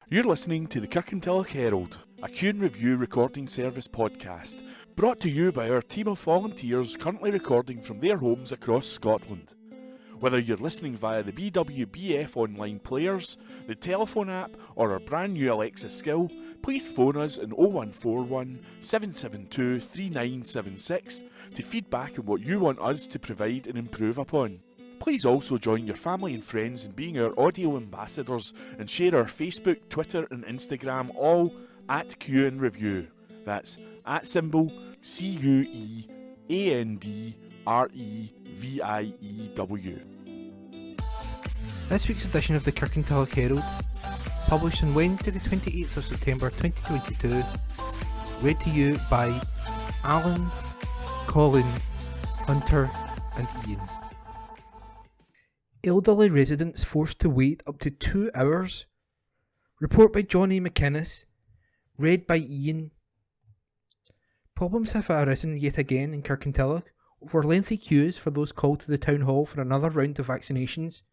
You're listening to the Kirkintilloch Herald, a Q&A review recording service podcast, brought to you by our team of volunteers currently recording from their homes across Scotland. Whether you're listening via the BWBF online players, the telephone app, or our brand new Alexa skill, please phone us on 0141 772 3976 to feedback on what you want us to provide and improve upon. Please also join your family and friends in being our audio ambassadors and share our Facebook, Twitter and Instagram all at Q&A Review. That's at symbol CUEANDREVIEW. This week's edition of the Kirkintilloch Herald, published on Wednesday the 28th of September 2022, read to you by Alan, Colin, Hunter and Ian. Elderly residents forced to wait up to 2 hours. Report by Johnny McInnes, read by Ian. Problems have arisen yet again in Kirkintilloch over lengthy queues for those called to the town hall for another round of vaccinations,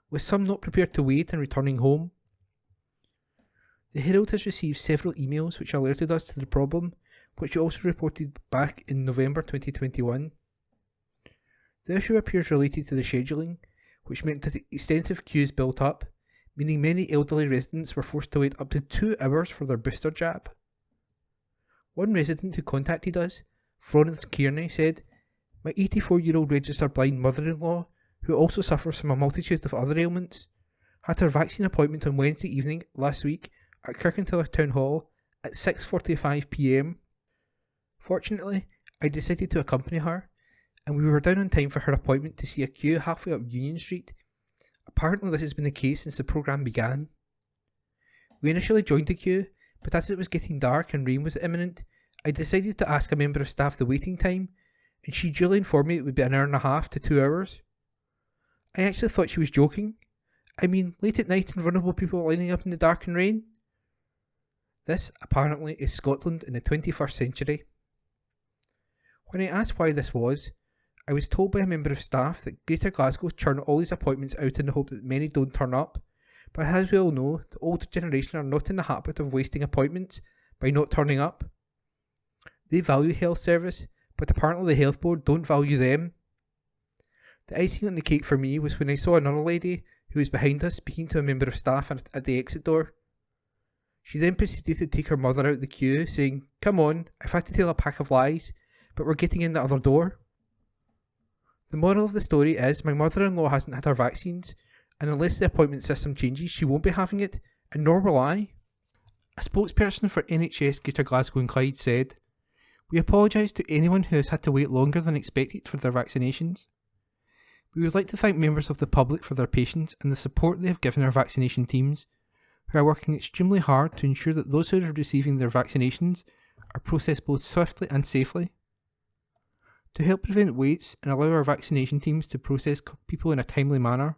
with some not prepared to wait and returning home. The Herald has received several emails which alerted us to the problem, which we also reported back in November 2021. The issue appears related to the scheduling, which meant that extensive queues built up, meaning many elderly residents were forced to wait up to 2 hours for their booster jab. One resident who contacted us, Florence Kearney, said, "My 84-year-old registered blind mother-in-law, who also suffers from a multitude of other ailments, had her vaccine appointment on Wednesday evening last week at Kirkintilloch Town Hall at 6:45 p.m. Fortunately, I decided to accompany her, and we were down on time for her appointment to see a queue halfway up Union Street. Apparently this has been the case since the programme began. We initially joined the queue, but as it was getting dark and rain was imminent, I decided to ask a member of staff the waiting time, and she duly informed me it would be an hour and a half to 2 hours. I actually thought she was joking. I mean, late at night and vulnerable people lining up in the dark and rain? This, apparently, is Scotland in the 21st century. When I asked why this was, I was told by a member of staff that Greater Glasgow churn all these appointments out in the hope that many don't turn up, but as we all know, the older generation are not in the habit of wasting appointments by not turning up. They value health service, but apparently the health board don't value them. The icing on the cake for me was when I saw another lady who was behind us speaking to a member of staff at the exit door. She then proceeded to take her mother out the queue, saying, "Come on, I've had to tell a pack of lies, but we're getting in the other door." The moral of the story is my mother-in-law hasn't had her vaccines, and unless the appointment system changes, she won't be having it, and nor will I. A spokesperson for NHS Greater Glasgow and Clyde said, "We apologise to anyone who has had to wait longer than expected for their vaccinations. We would like to thank members of the public for their patience and the support they have given our vaccination teams, who are working extremely hard to ensure that those who are receiving their vaccinations are processed both swiftly and safely. To help prevent waits and allow our vaccination teams to process people in a timely manner,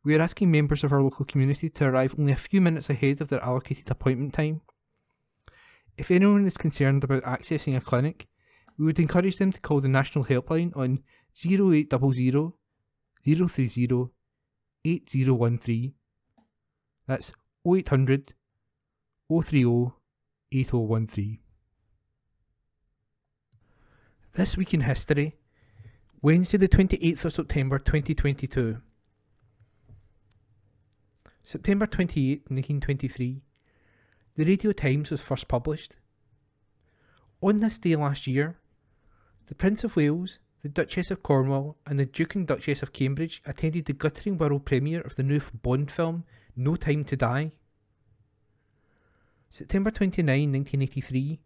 we are asking members of our local community to arrive only a few minutes ahead of their allocated appointment time. If anyone is concerned about accessing a clinic, we would encourage them to call the national helpline on 0800 030 8013. That's 0800 030 8013. This week in history, Wednesday the 28th of September 2022. September 28, 1923, the Radio Times was first published. On this day last year, the Prince of Wales, the Duchess of Cornwall and the Duke and Duchess of Cambridge attended the glittering world premiere of the new Bond film No Time to Die. September 29, 1983,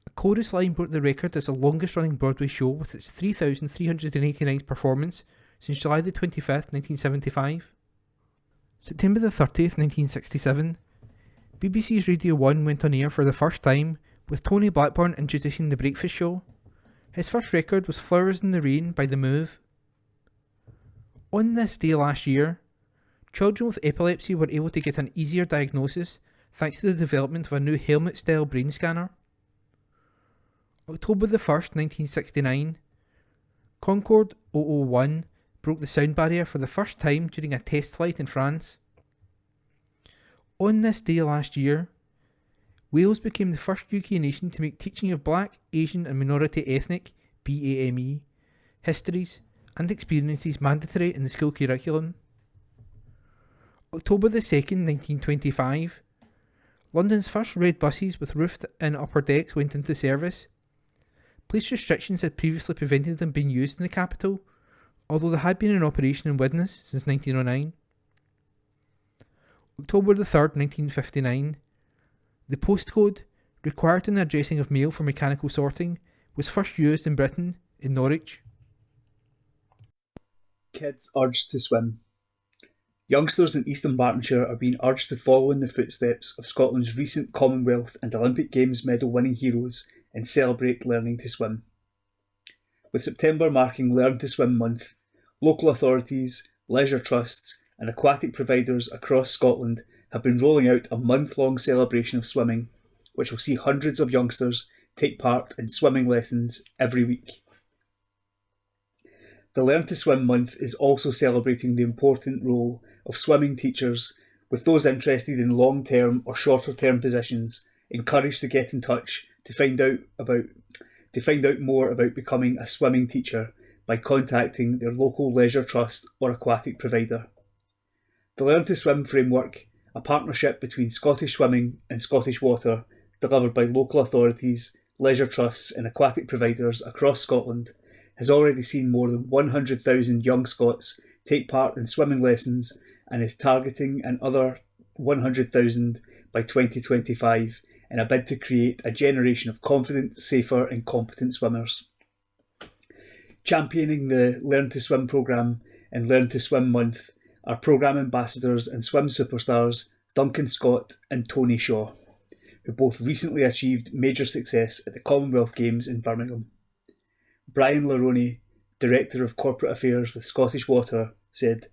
A Chorus Line broke the record as the longest running Broadway show with its 3,389th performance since July the 25th, 1975. September the 30th, 1967, BBC's Radio 1 went on air for the first time with Tony Blackburn introducing The Breakfast Show. His first record was Flowers in the Rain by The Move. On this day last year, children with epilepsy were able to get an easier diagnosis thanks to the development of a new helmet-style brain scanner. October the 1st, 1969, Concorde 001 broke the sound barrier for the first time during a test flight in France. On this day last year, Wales became the first UK nation to make teaching of Black, Asian and Minority Ethnic (BAME) histories and experiences mandatory in the school curriculum. October the 2nd, 1925, London's first red buses with roofed-in upper decks went into service. Police restrictions had previously prevented them being used in the capital, although they had been in operation in Widnes since 1909. October the 3rd, 1959, the postcode, required in the addressing of mail for mechanical sorting, was first used in Britain, in Norwich. Kids urged to swim. Youngsters in East Dunbartonshire are being urged to follow in the footsteps of Scotland's recent Commonwealth and Olympic Games medal-winning heroes and celebrate learning to swim. With September marking Learn to Swim Month, local authorities, leisure trusts and aquatic providers across Scotland have been rolling out a month-long celebration of swimming, which will see hundreds of youngsters take part in swimming lessons every week. The Learn to Swim Month is also celebrating the important role of swimming teachers, with those interested in long-term or shorter-term positions encouraged to get in touch to find out more about becoming a swimming teacher by contacting their local leisure trust or aquatic provider. The Learn to Swim framework, a partnership between Scottish Swimming and Scottish Water, delivered by local authorities, leisure trusts and aquatic providers across Scotland, has already seen more than 100,000 young Scots take part in swimming lessons and is targeting another 100,000 by 2025 in a bid to create a generation of confident, safer and competent swimmers. Championing the Learn to Swim programme and Learn to Swim Month are programme ambassadors and swim superstars Duncan Scott and Tony Shaw, who both recently achieved major success at the Commonwealth Games in Birmingham. Brian Laroney, Director of Corporate Affairs with Scottish Water, said,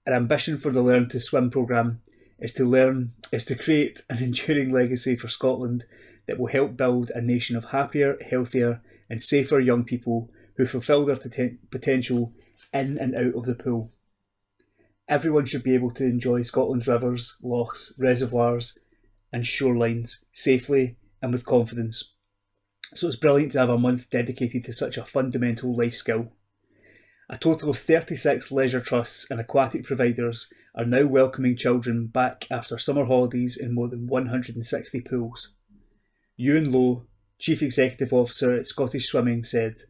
"Our ambition for the Learn to Swim programme is to create an enduring legacy for Scotland that will help build a nation of happier, healthier and safer young people who fulfil their potential in and out of the pool. Everyone should be able to enjoy Scotland's rivers, lochs, reservoirs and shorelines safely and with confidence. So it's brilliant to have a month dedicated to such a fundamental life skill. A total of 36 leisure trusts and aquatic providers are now welcoming children back after summer holidays in more than 160 pools. Ewan Lowe, Chief Executive Officer at Scottish Swimming, said,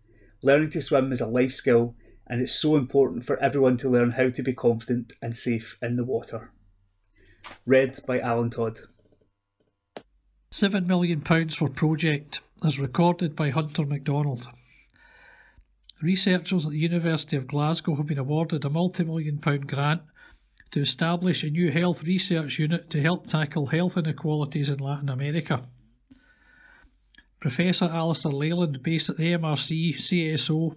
"Learning to swim is a life skill and it's so important for everyone to learn how to be confident and safe in the water." Read by Alan Todd. £7 million for project, as recorded by Hunter MacDonald. Researchers at the University of Glasgow have been awarded a multi-million-pound grant to establish a new health research unit to help tackle health inequalities in Latin America. Professor Alistair Leyland, based at the MRC CSO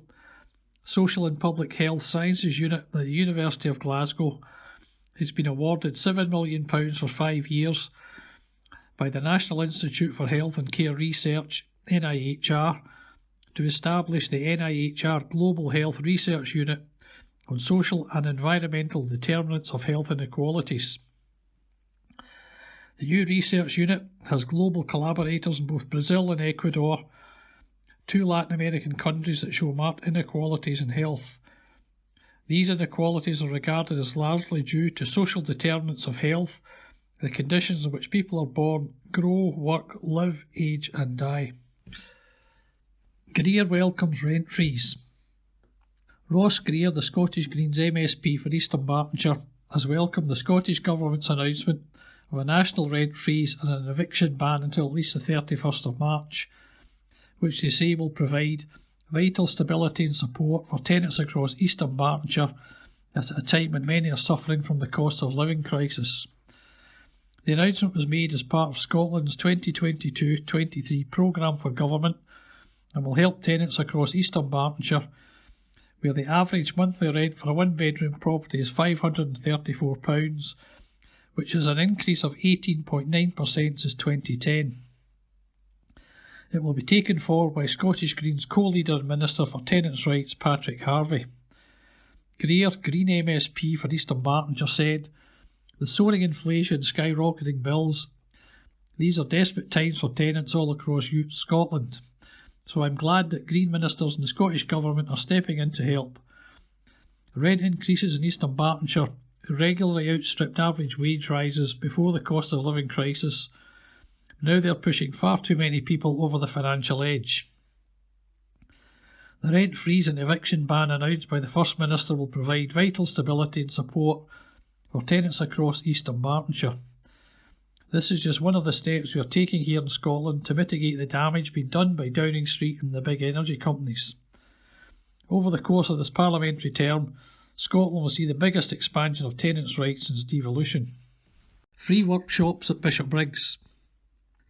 Social and Public Health Sciences Unit at the University of Glasgow, has been awarded £7 million for 5 years by the National Institute for Health and Care Research, NIHR, to establish the NIHR Global Health Research Unit on social and environmental determinants of health inequalities. The new research unit has global collaborators in both Brazil and Ecuador, 2 Latin American countries that show marked inequalities in health. These inequalities are regarded as largely due to social determinants of health, the conditions in which people are born, grow, work, live, age and die. Greer welcomes rent freeze. Ross Greer, the Scottish Greens MSP for East Dunbartonshire, has welcomed the Scottish Government's announcement of a national rent freeze and an eviction ban until at least the 31st of March, which they say will provide vital stability and support for tenants across East Dunbartonshire at a time when many are suffering from the cost of living crisis. The announcement was made as part of Scotland's 2022-23 programme for government and will help tenants across East Dunbartonshire, where the average monthly rent for a one-bedroom property is £534, which is an increase of 18.9% since 2010. It will be taken forward by Scottish Greens co-leader and Minister for Tenants' Rights Patrick Harvey. Greer, Green MSP for East Dunbartonshire, said, With soaring inflation and skyrocketing bills, these are desperate times for tenants all across Scotland. So I'm glad that Green ministers and the Scottish Government are stepping in to help. Rent increases in East Dunbartonshire regularly outstripped average wage rises before the cost of living crisis. Now they're pushing far too many people over the financial edge. The rent freeze and eviction ban announced by the First Minister will provide vital stability and support for tenants across East Dunbartonshire. This is just one of the steps we are taking here in Scotland to mitigate the damage being done by Downing Street and the big energy companies. Over the course of this parliamentary term, Scotland will see the biggest expansion of tenants' rights since devolution. Free workshops at Bishopbriggs.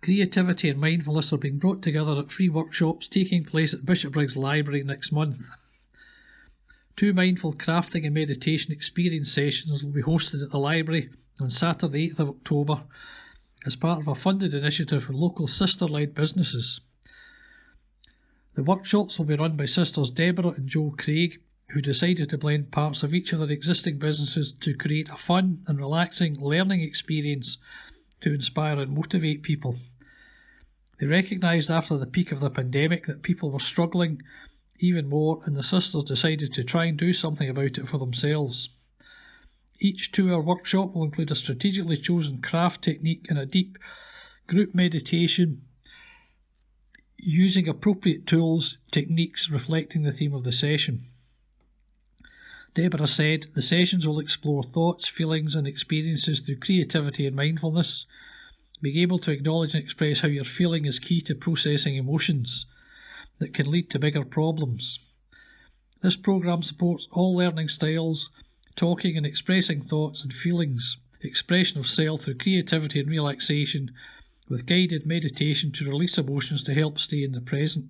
Creativity and mindfulness are being brought together at free workshops taking place at Bishopbriggs Library next month. 2 mindful crafting and meditation experience sessions will be hosted at the library on Saturday 8th of October as part of a funded initiative for local sister-led businesses. The workshops will be run by sisters Deborah and Jo Craig, who decided to blend parts of each of their existing businesses to create a fun and relaxing learning experience to inspire and motivate people. They recognised after the peak of the pandemic that people were struggling even more, and the sisters decided to try and do something about it for themselves. Each 2-hour workshop will include a strategically chosen craft technique and a deep group meditation using appropriate tools, techniques reflecting the theme of the session. Deborah said, the sessions will explore thoughts, feelings and experiences through creativity and mindfulness. Being able to acknowledge and express how you're feeling is key to processing emotions that can lead to bigger problems. This programme supports all learning styles, talking and expressing thoughts and feelings, expression of self through creativity and relaxation, with guided meditation to release emotions to help stay in the present.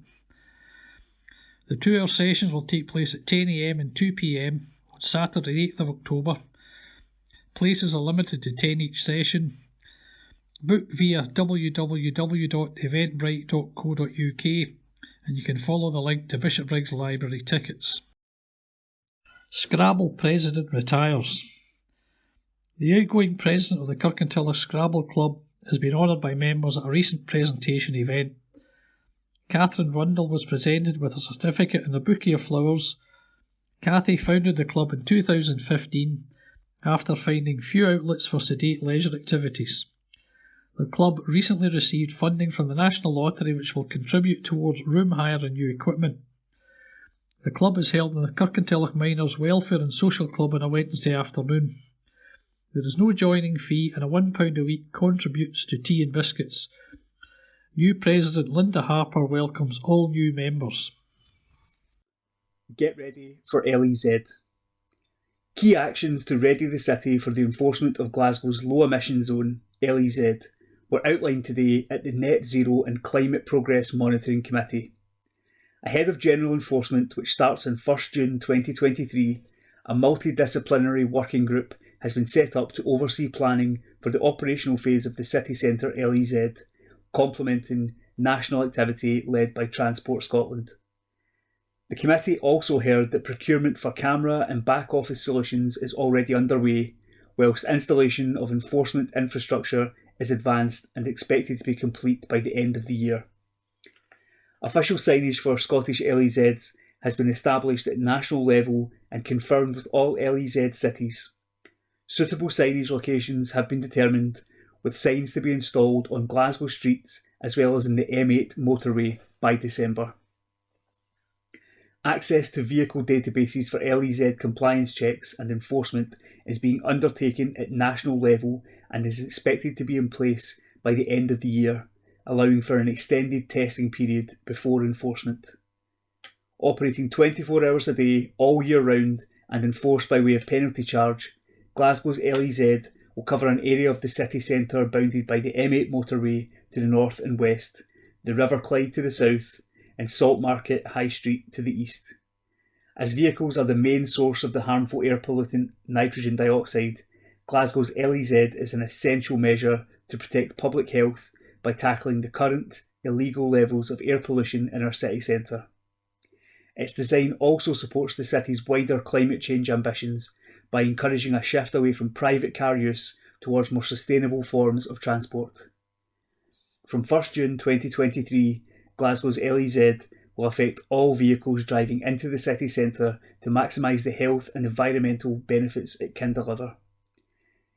The 2-hour sessions will take place at 10 a.m. and 2 p.m. on Saturday 8th of October. Places are limited to 10 each session. Book via www.eventbrite.co.uk and you can follow the link to Bishopbriggs Library tickets. Scrabble President retires. The outgoing president of the Kirkintilloch Scrabble Club has been honoured by members at a recent presentation event. Catherine Rundle was presented with a certificate and a bouquet of flowers. Cathy founded the club in 2015 after finding few outlets for sedate leisure activities. The club recently received funding from the National Lottery which will contribute towards room hire and new equipment. The club is held in the Kirkintilloch Miners Welfare and Social Club on a Wednesday afternoon. There is no joining fee and a £1 a week contributes to tea and biscuits. New President Linda Harper welcomes all new members. Get ready for LEZ. Key actions to ready the city for the enforcement of Glasgow's low emission zone, LEZ, were outlined today at the Net Zero and Climate Progress Monitoring Committee. Ahead of general enforcement, which starts on 1st June 2023, a multidisciplinary working group has been set up to oversee planning for the operational phase of the city centre LEZ, complementing national activity led by Transport Scotland. The committee also heard that procurement for camera and back office solutions is already underway, whilst installation of enforcement infrastructure is advanced and expected to be complete by the end of the year. Official signage for Scottish LEZs has been established at national level and confirmed with all LEZ cities. Suitable signage locations have been determined, with signs to be installed on Glasgow streets as well as in the M8 motorway by December. Access to vehicle databases for LEZ compliance checks and enforcement is being undertaken at national level and is expected to be in place by the end of the year, allowing for an extended testing period before enforcement. Operating 24 hours a day, all year round, and enforced by way of penalty charge, Glasgow's LEZ will cover an area of the city centre bounded by the M8 motorway to the north and west, the River Clyde to the south, and Saltmarket High Street to the east. As vehicles are the main source of the harmful air pollutant nitrogen dioxide, Glasgow's LEZ is an essential measure to protect public health by tackling the current illegal levels of air pollution in our city centre. Its design also supports the city's wider climate change ambitions by encouraging a shift away from private car use towards more sustainable forms of transport. From 1st June 2023, Glasgow's LEZ will affect all vehicles driving into the city centre to maximise the health and environmental benefits it can deliver.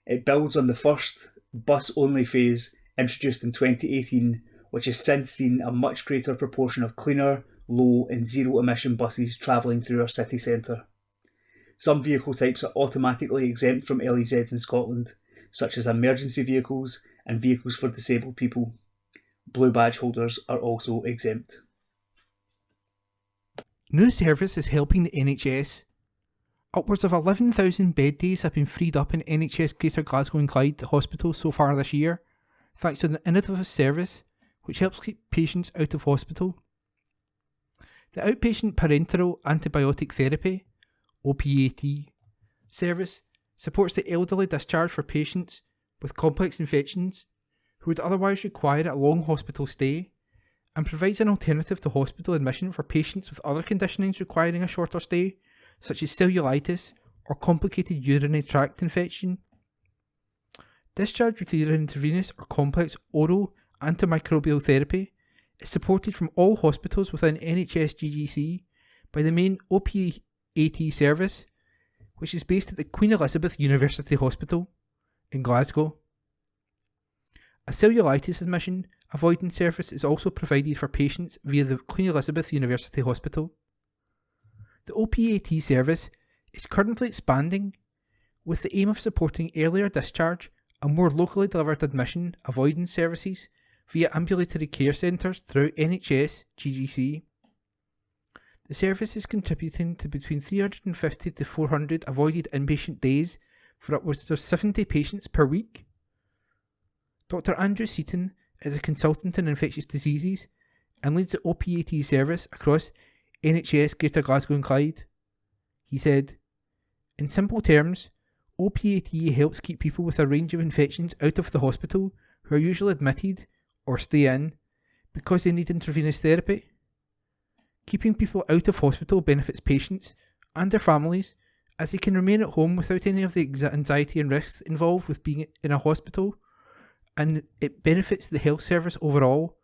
It builds on the first bus-only phase introduced in 2018, which has since seen a much greater proportion of cleaner, low and zero-emission buses travelling through our city centre. Some vehicle types are automatically exempt from LEZs in Scotland, such as emergency vehicles and vehicles for disabled people. Blue badge holders are also exempt. New service is helping the NHS. Upwards of 11,000 bed days have been freed up in NHS Greater Glasgow and Clyde hospitals so far this year, thanks to an innovative service which helps keep patients out of hospital. The Outpatient Parenteral Antibiotic Therapy, OPAT, service supports the elderly discharge for patients with complex infections who would otherwise require a long hospital stay, and provides an alternative to hospital admission for patients with other conditionings requiring a shorter stay, such as cellulitis or complicated urinary tract infection. Discharge with either intravenous or complex oral antimicrobial therapy is supported from all hospitals within NHS GGC by the main OPAT service, which is based at the Queen Elizabeth University Hospital in Glasgow. A cellulitis admission avoidance service is also provided for patients via the Queen Elizabeth University Hospital. The OPAT service is currently expanding with the aim of supporting earlier discharge and more locally delivered admission avoidance services via ambulatory care centres throughout NHS GGC. The service is contributing to between 350 to 400 avoided inpatient days for upwards of 70 patients per week. Dr Andrew Seaton is a consultant in infectious diseases and leads the OPAT service across NHS Greater Glasgow and Clyde. He said, "In simple terms, OPAT helps keep people with a range of infections out of the hospital who are usually admitted or stay in because they need intravenous therapy. Keeping people out of hospital benefits patients and their families as they can remain at home without any of the anxiety and risks involved with being in a hospital, and it benefits the health service overall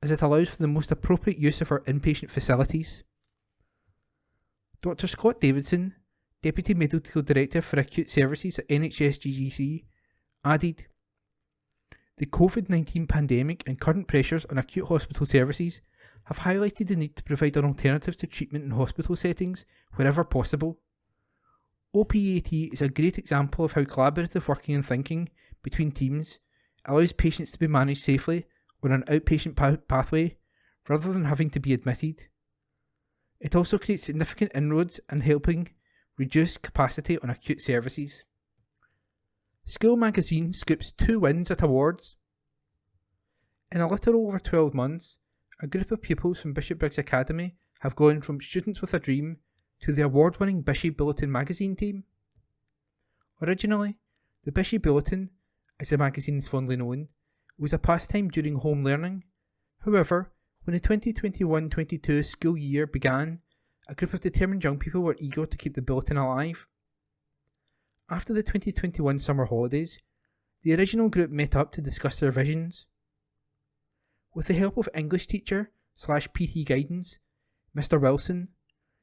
as it allows for the most appropriate use of our inpatient facilities." Dr Scott Davidson, Deputy Medical Director for Acute Services at NHS GGC, added, "The COVID-19 pandemic and current pressures on acute hospital services have highlighted the need to provide an alternative to treatment in hospital settings wherever possible. OPAT is a great example of how collaborative working and thinking between teams allows patients to be managed safely on an outpatient pathway rather than having to be admitted. It also creates significant inroads in helping reduce capacity on acute services." School magazine scoops 2 wins at awards. In a little over 12 months, a group of pupils from Bishopbriggs Academy have gone from students with a dream to the award-winning Bishop Bulletin magazine team. Originally, the Bishop Bulletin, as the magazine is fondly known, was a pastime during home learning. However, when the 2021-22 school year began, a group of determined young people were eager to keep the bulletin alive. After the 2021 summer holidays, the original group met up to discuss their visions. With the help of English teacher / PT guidance, Mr Wilson,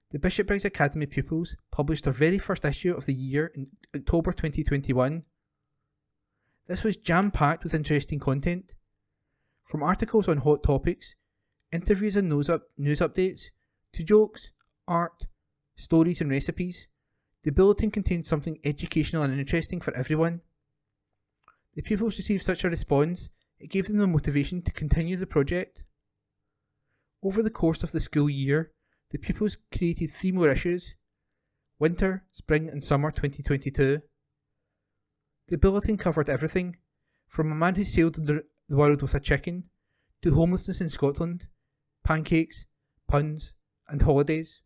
the Bishopbriggs Academy pupils published their very first issue of the year in October 2021. This was jam-packed with interesting content. From articles on hot topics, interviews and news updates, to jokes, art, stories and recipes, the bulletin contained something educational and interesting for everyone. The pupils received such a response, it gave them the motivation to continue the project. Over the course of the school year, the pupils created 3 more issues: Winter, Spring and Summer 2022. The bulletin covered everything, from a man who sailed the world with a chicken, to homelessness in Scotland, pancakes, puns and holidays.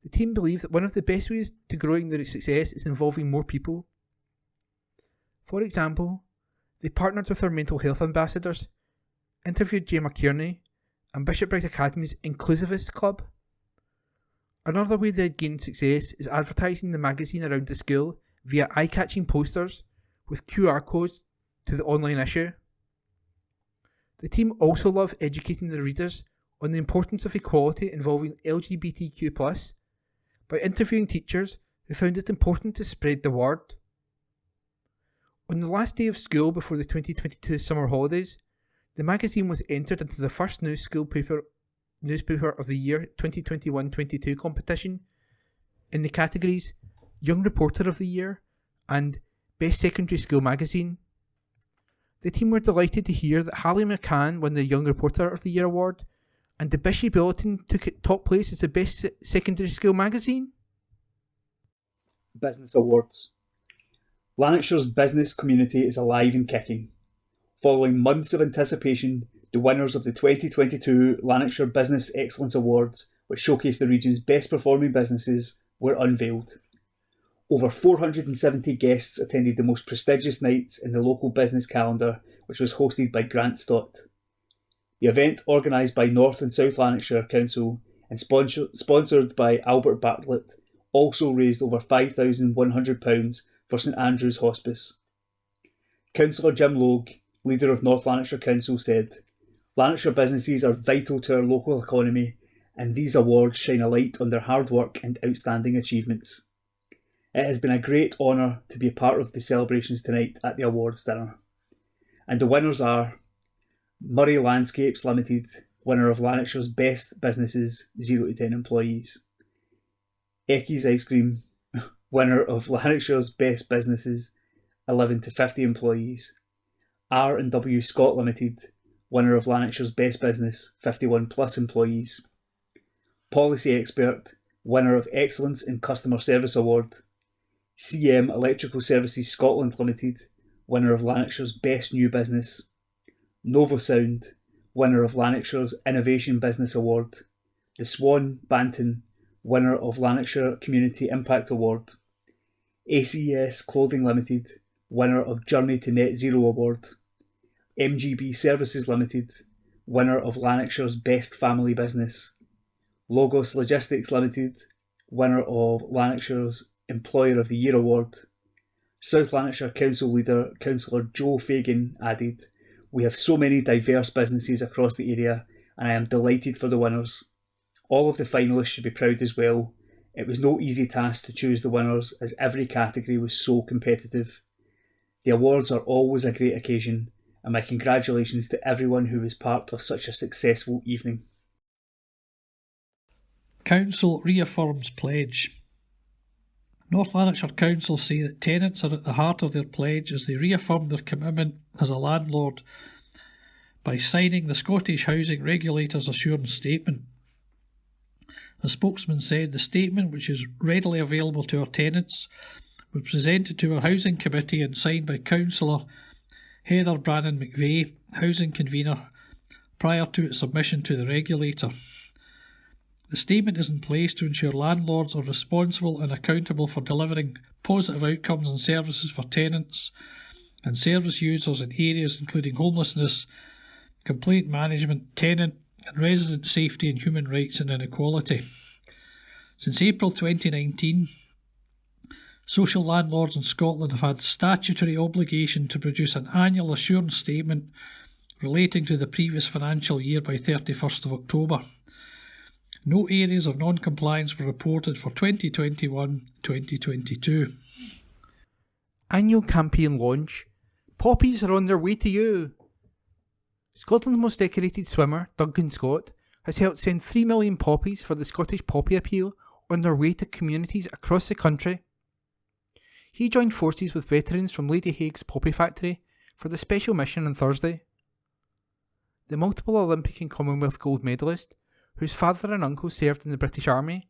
The team believe that one of the best ways to growing their success is involving more people. For example, they partnered with our mental health ambassadors, interviewed Jay McKierney and Bishopbriggs Academy's Inclusivist Club. Another way they gained success is advertising the magazine around the school via eye-catching posters, with QR codes to the online issue. The team also love educating the readers on the importance of equality involving LGBTQ+, by interviewing teachers who found it important to spread the word. On the last day of school before the 2022 summer holidays, the magazine was entered into the first newspaper of the year 2021-22 competition in the categories Young Reporter of the Year and Best Secondary School Magazine. The team were delighted to hear that Hallie McCann won the Young Reporter of the Year award, and the Bishop Bulletin took top place as the Best Secondary School Magazine. Business Awards. Lanarkshire's business community is alive and kicking. Following months of anticipation, the winners of the 2022 Lanarkshire Business Excellence Awards, which showcase the region's best performing businesses, were unveiled. Over 470 guests attended the most prestigious nights in the local business calendar, which was hosted by Grant Stott. The event, organised by North and South Lanarkshire Council and sponsored by Albert Bartlett, also raised over £5,100 for St Andrew's Hospice. Councillor Jim Logue, leader of North Lanarkshire Council, said, "Lanarkshire businesses are vital to our local economy, and these awards shine a light on their hard work and outstanding achievements. It has been a great honour to be a part of the celebrations tonight at the awards dinner." And the winners are Murray Landscapes Limited, winner of Lanarkshire's Best Businesses 0 to 10 Employees. Ecky's Ice Cream, winner of Lanarkshire's Best Businesses 11 to 50 Employees. R&W Scott Limited, winner of Lanarkshire's Best Business 51 plus Employees. Policy Expert, winner of Excellence in Customer Service Award. CM Electrical Services Scotland Limited, winner of Lanarkshire's Best New Business. Novosound, winner of Lanarkshire's Innovation Business Award. The Swan Banton, winner of Lanarkshire Community Impact Award. ACES Clothing Limited, winner of Journey to Net Zero Award. MGB Services Limited, winner of Lanarkshire's Best Family Business. Logos Logistics Limited, winner of Lanarkshire's Employer of the Year Award. South Lanarkshire Council leader Councillor Joe Fagan added, "We have so many diverse businesses across the area, and I am delighted for the winners. All of the finalists should be proud as well. It was no easy task to choose the winners, as every category was so competitive. The awards are always a great occasion, and my congratulations to everyone who was part of such a successful evening." Council reaffirms pledge. North Lanarkshire Council say that tenants are at the heart of their pledge as they reaffirm their commitment as a landlord by signing the Scottish Housing Regulator's Assurance Statement. The spokesman said the statement, which is readily available to our tenants, was presented to our Housing Committee and signed by Councillor Heather Brannan McVeigh, Housing Convener, prior to its submission to the regulator. The statement is in place to ensure landlords are responsible and accountable for delivering positive outcomes and services for tenants and service users in areas including homelessness, complaint management, tenant and resident safety and human rights and inequality. Since April 2019, social landlords in Scotland have had statutory obligation to produce an annual assurance statement relating to the previous financial year by 31st of October. No areas of non-compliance were reported for 2021-2022. Annual campaign launch. Poppies are on their way to you. Scotland's most decorated swimmer, Duncan Scott, has helped send 3 million poppies for the Scottish Poppy Appeal on their way to communities across the country. He joined forces with veterans from Lady Haig's Poppy Factory for the special mission on Thursday. The multiple Olympic and Commonwealth gold medalist, whose father and uncle served in the British Army,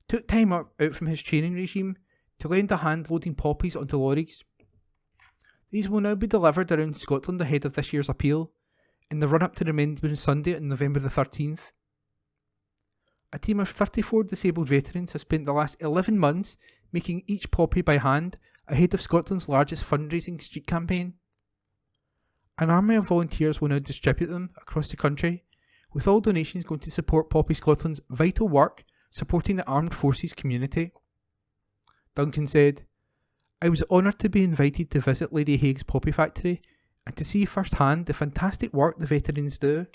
took time out from his training regime to lend a hand loading poppies onto lorries. These will now be delivered around Scotland ahead of this year's appeal, in the run-up to Remembrance Sunday on November the 13th. A team of 34 disabled veterans have spent the last 11 months making each poppy by hand ahead of Scotland's largest fundraising street campaign. An army of volunteers will now distribute them across the country, with all donations going to support Poppy Scotland's vital work supporting the armed forces community. Duncan said, I was honoured to be invited to visit Lady Haig's poppy factory and to see firsthand the fantastic work the veterans do.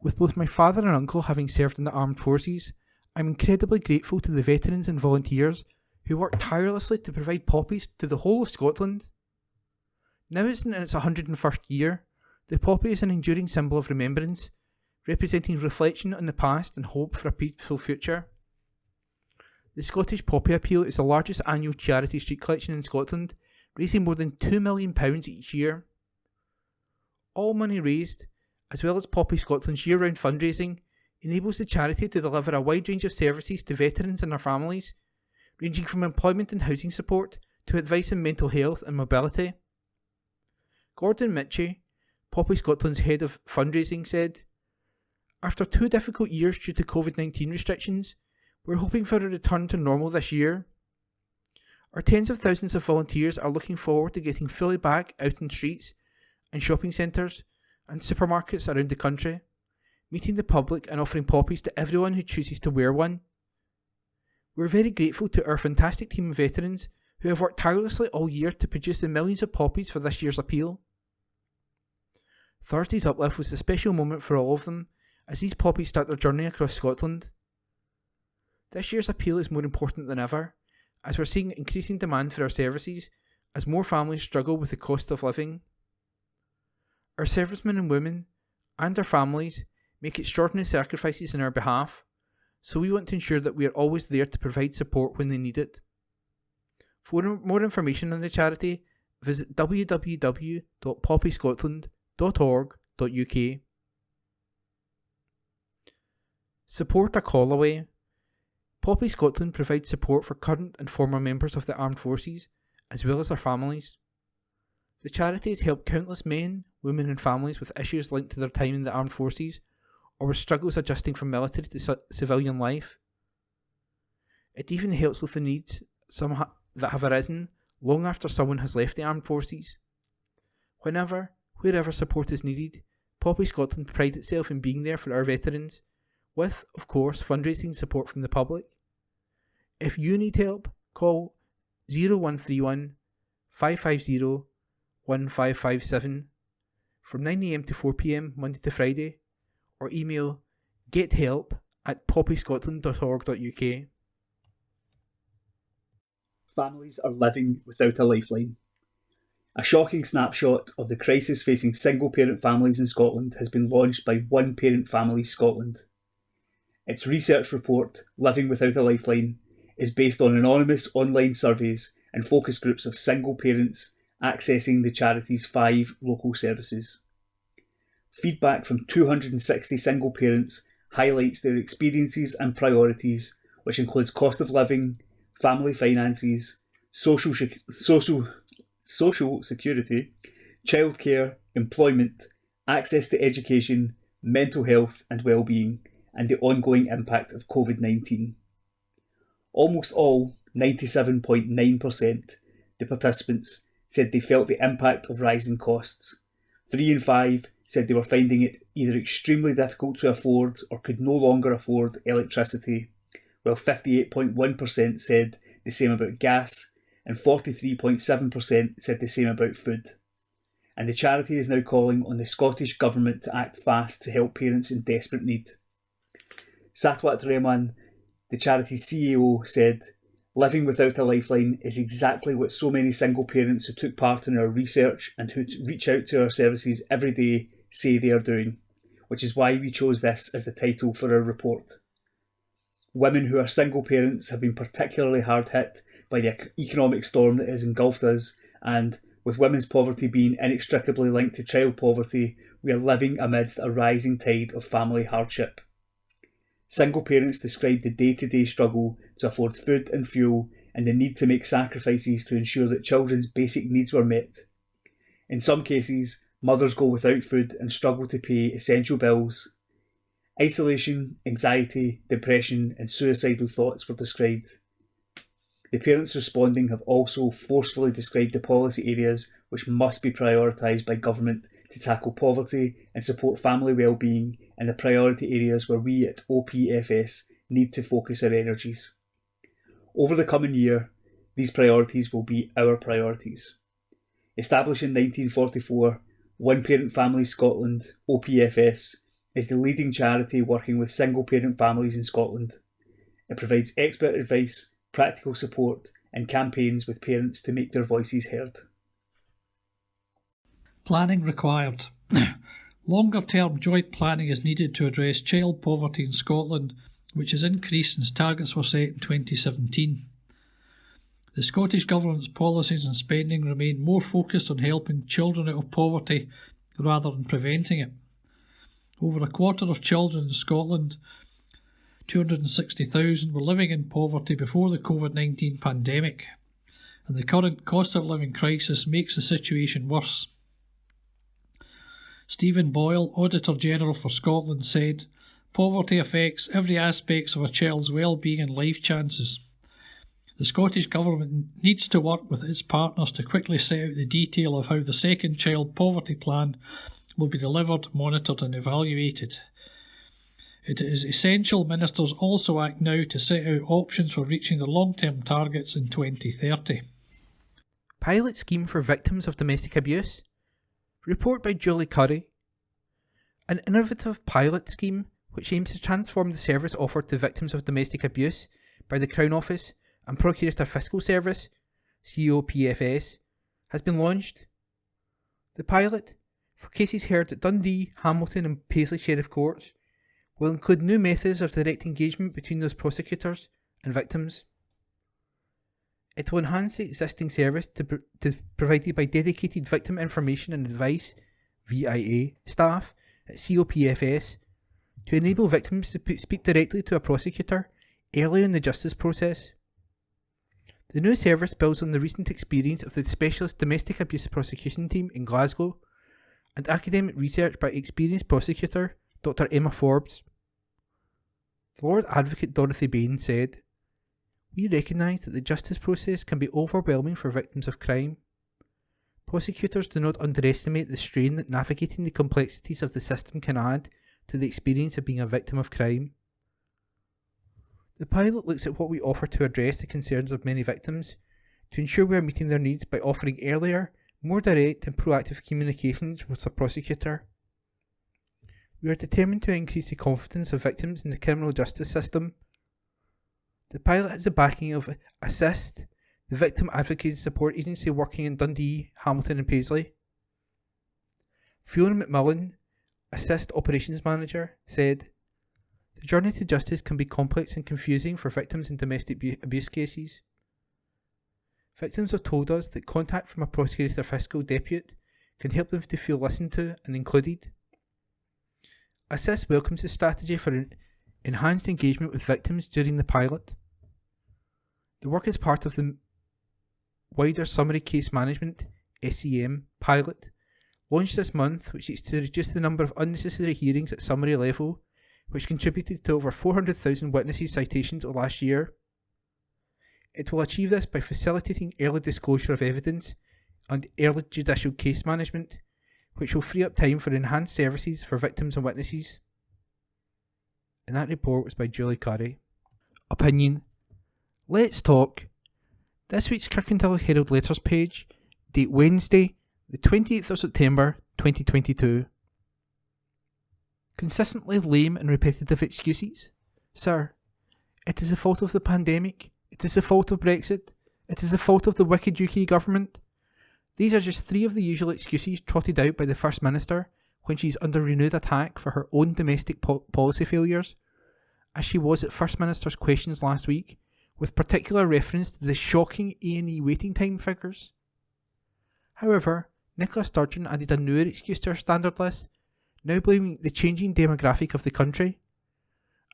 With both my father and uncle having served in the armed forces, I'm incredibly grateful to the veterans and volunteers who work tirelessly to provide poppies to the whole of Scotland. Now it's in its 101st year, the poppy is an enduring symbol of remembrance, representing reflection on the past and hope for a peaceful future. The Scottish Poppy Appeal is the largest annual charity street collection in Scotland, raising more than £2 million each year. All money raised, as well as Poppy Scotland's year-round fundraising, enables the charity to deliver a wide range of services to veterans and their families, ranging from employment and housing support to advice on mental health and mobility. Gordon Mitchie, Poppy Scotland's head of fundraising, said, "After 2 difficult years due to COVID-19 restrictions, we're hoping for a return to normal this year. Our tens of thousands of volunteers are looking forward to getting fully back out in streets and shopping centres and supermarkets around the country, meeting the public and offering poppies to everyone who chooses to wear one. We're very grateful to our fantastic team of veterans who have worked tirelessly all year to produce the millions of poppies for this year's appeal." Thursday's uplift was a special moment for all of them as these poppies start their journey across Scotland. This year's appeal is more important than ever, as we're seeing increasing demand for our services as more families struggle with the cost of living. Our servicemen and women, and their families, make extraordinary sacrifices on our behalf, so we want to ensure that we are always there to provide support when they need it. For more information on the charity, visit www.poppyscotland.org.uk. Support a call away. Poppy Scotland provides support for current and former members of the armed forces, as well as their families. The charity has helped countless men, women and families with issues linked to their time in the armed forces, or with struggles adjusting from military to civilian life. It even helps with the needs that have arisen long after someone has left the armed forces. Whenever, wherever support is needed, Poppy Scotland prides itself in being there for our veterans, with, of course, fundraising support from the public. If you need help, call 0131 550 1557 from 9am to 4pm Monday to Friday, or email gethelp@poppyscotland.org.uk. Families are living without a lifeline. A shocking snapshot of the crisis facing single-parent families in Scotland has been launched by One Parent Families Scotland. Its research report, Living Without a Lifeline, is based on anonymous online surveys and focus groups of single parents accessing the charity's 5 local services. Feedback from 260 single parents highlights their experiences and priorities, which includes cost of living, family finances, social security, childcare, employment, access to education, mental health and well-being, and the ongoing impact of COVID-19. Almost all, 97.9%, the participants said they felt the impact of rising costs. 3 in 5 said they were finding it either extremely difficult to afford or could no longer afford electricity, while 58.1% said the same about gas, and 43.7% said the same about food. And the charity is now calling on the Scottish Government to act fast to help parents in desperate need. Satwat Rehman, the charity's CEO, said, "Living without a lifeline is exactly what so many single parents who took part in our research and who reach out to our services every day say they are doing, which is why we chose this as the title for our report. Women who are single parents have been particularly hard hit by the economic storm that has engulfed us, and with women's poverty being inextricably linked to child poverty, we are living amidst a rising tide of family hardship. Single parents described the day-to-day struggle to afford food and fuel and the need to make sacrifices to ensure that children's basic needs were met. In some cases, mothers go without food and struggle to pay essential bills. Isolation, anxiety, depression and suicidal thoughts were described. The parents responding have also forcefully described the policy areas which must be prioritised by government to tackle poverty and support family well-being, and the priority areas where we at OPFS need to focus our energies. Over the coming year, these priorities will be our priorities. Established in 1944, One Parent Families Scotland, OPFS, is the leading charity working with single-parent families in Scotland. It provides expert advice, practical support, and campaigns with parents to make their voices heard. Planning required. Longer-term joint planning is needed to address child poverty in Scotland, which has increased since targets were set in 2017. The Scottish Government's policies and spending remain more focused on helping children out of poverty rather than preventing it. Over a quarter of children in Scotland, 260,000, were living in poverty before the COVID-19 pandemic, and the current cost of living crisis makes the situation worse. Stephen Boyle, Auditor General for Scotland, said, "Poverty affects every aspect of a child's well-being and life chances. The Scottish Government needs to work with its partners to quickly set out the detail of how the second child poverty plan will be delivered, monitored and evaluated. It is essential ministers also act now to set out options for reaching the long-term targets in 2030. Pilot scheme for victims of domestic abuse. Report by Julie Curry. An innovative pilot scheme which aims to transform the service offered to victims of domestic abuse by the Crown Office and Procurator Fiscal Service, COPFS, has been launched. The pilot, for cases heard at Dundee, Hamilton and Paisley Sheriff Courts, will include new methods of direct engagement between those prosecutors and victims. It will enhance the existing service provided by dedicated Victim Information and Advice (VIA) staff at COPFS to enable victims to speak directly to a prosecutor early in the justice process. The new service builds on the recent experience of the Specialist Domestic Abuse Prosecution Team in Glasgow and academic research by experienced prosecutor Dr. Emma Forbes. The Lord Advocate Dorothy Bain said, "We recognise that the justice process can be overwhelming for victims of crime. Prosecutors do not underestimate the strain that navigating the complexities of the system can add to the experience of being a victim of crime." The pilot looks at what we offer to address the concerns of many victims, to ensure we are meeting their needs by offering earlier, more direct and proactive communications with the prosecutor. We are determined to increase the confidence of victims in the criminal justice system. The pilot has the backing of Assist, the victim advocacy support agency working in Dundee, Hamilton and Paisley. Fiona McMillan, Assist Operations Manager, said, "The journey to justice can be complex and confusing for victims in domestic abuse cases. Victims have told us that contact from a Procurator Fiscal Depute can help them to feel listened to and included. Assist welcomes the strategy for enhanced engagement with victims during the pilot. The work is part of the wider Summary Case Management (SCM) pilot, launched this month, which is to reduce the number of unnecessary hearings at summary level, which contributed to over 400,000 witnesses citations last year. It will achieve this by facilitating early disclosure of evidence and early judicial case management, which will free up time for enhanced services for victims and witnesses." And that report was by Julie Curry. Opinion. Let's talk. This week's Kirkintilloch Herald Letters page, date Wednesday, the 28th of September 2022. Consistently lame and repetitive excuses? Sir, it is the fault of the pandemic. It is the fault of Brexit. It is the fault of the wicked UK government. These are just three of the usual excuses trotted out by the First Minister when she is under renewed attack for her own domestic policy failures, as she was at First Minister's questions last week, with particular reference to the shocking A&E waiting time figures. However, Nicola Sturgeon added a newer excuse to her standard list, now blaming the changing demographic of the country.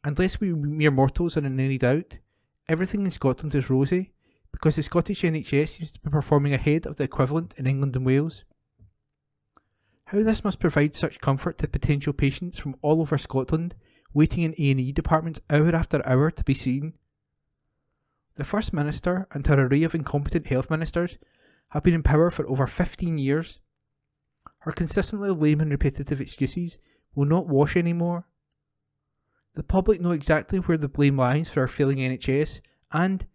Unless we mere mortals are in any doubt, everything in Scotland is rosy, because the Scottish NHS seems to be performing ahead of the equivalent in England and Wales. How this must provide such comfort to potential patients from all over Scotland waiting in A&E departments hour after hour to be seen. The First Minister and her array of incompetent health ministers have been in power for over 15 years. Her consistently lame and repetitive excuses will not wash anymore. The public know exactly where the blame lies for our failing NHS and,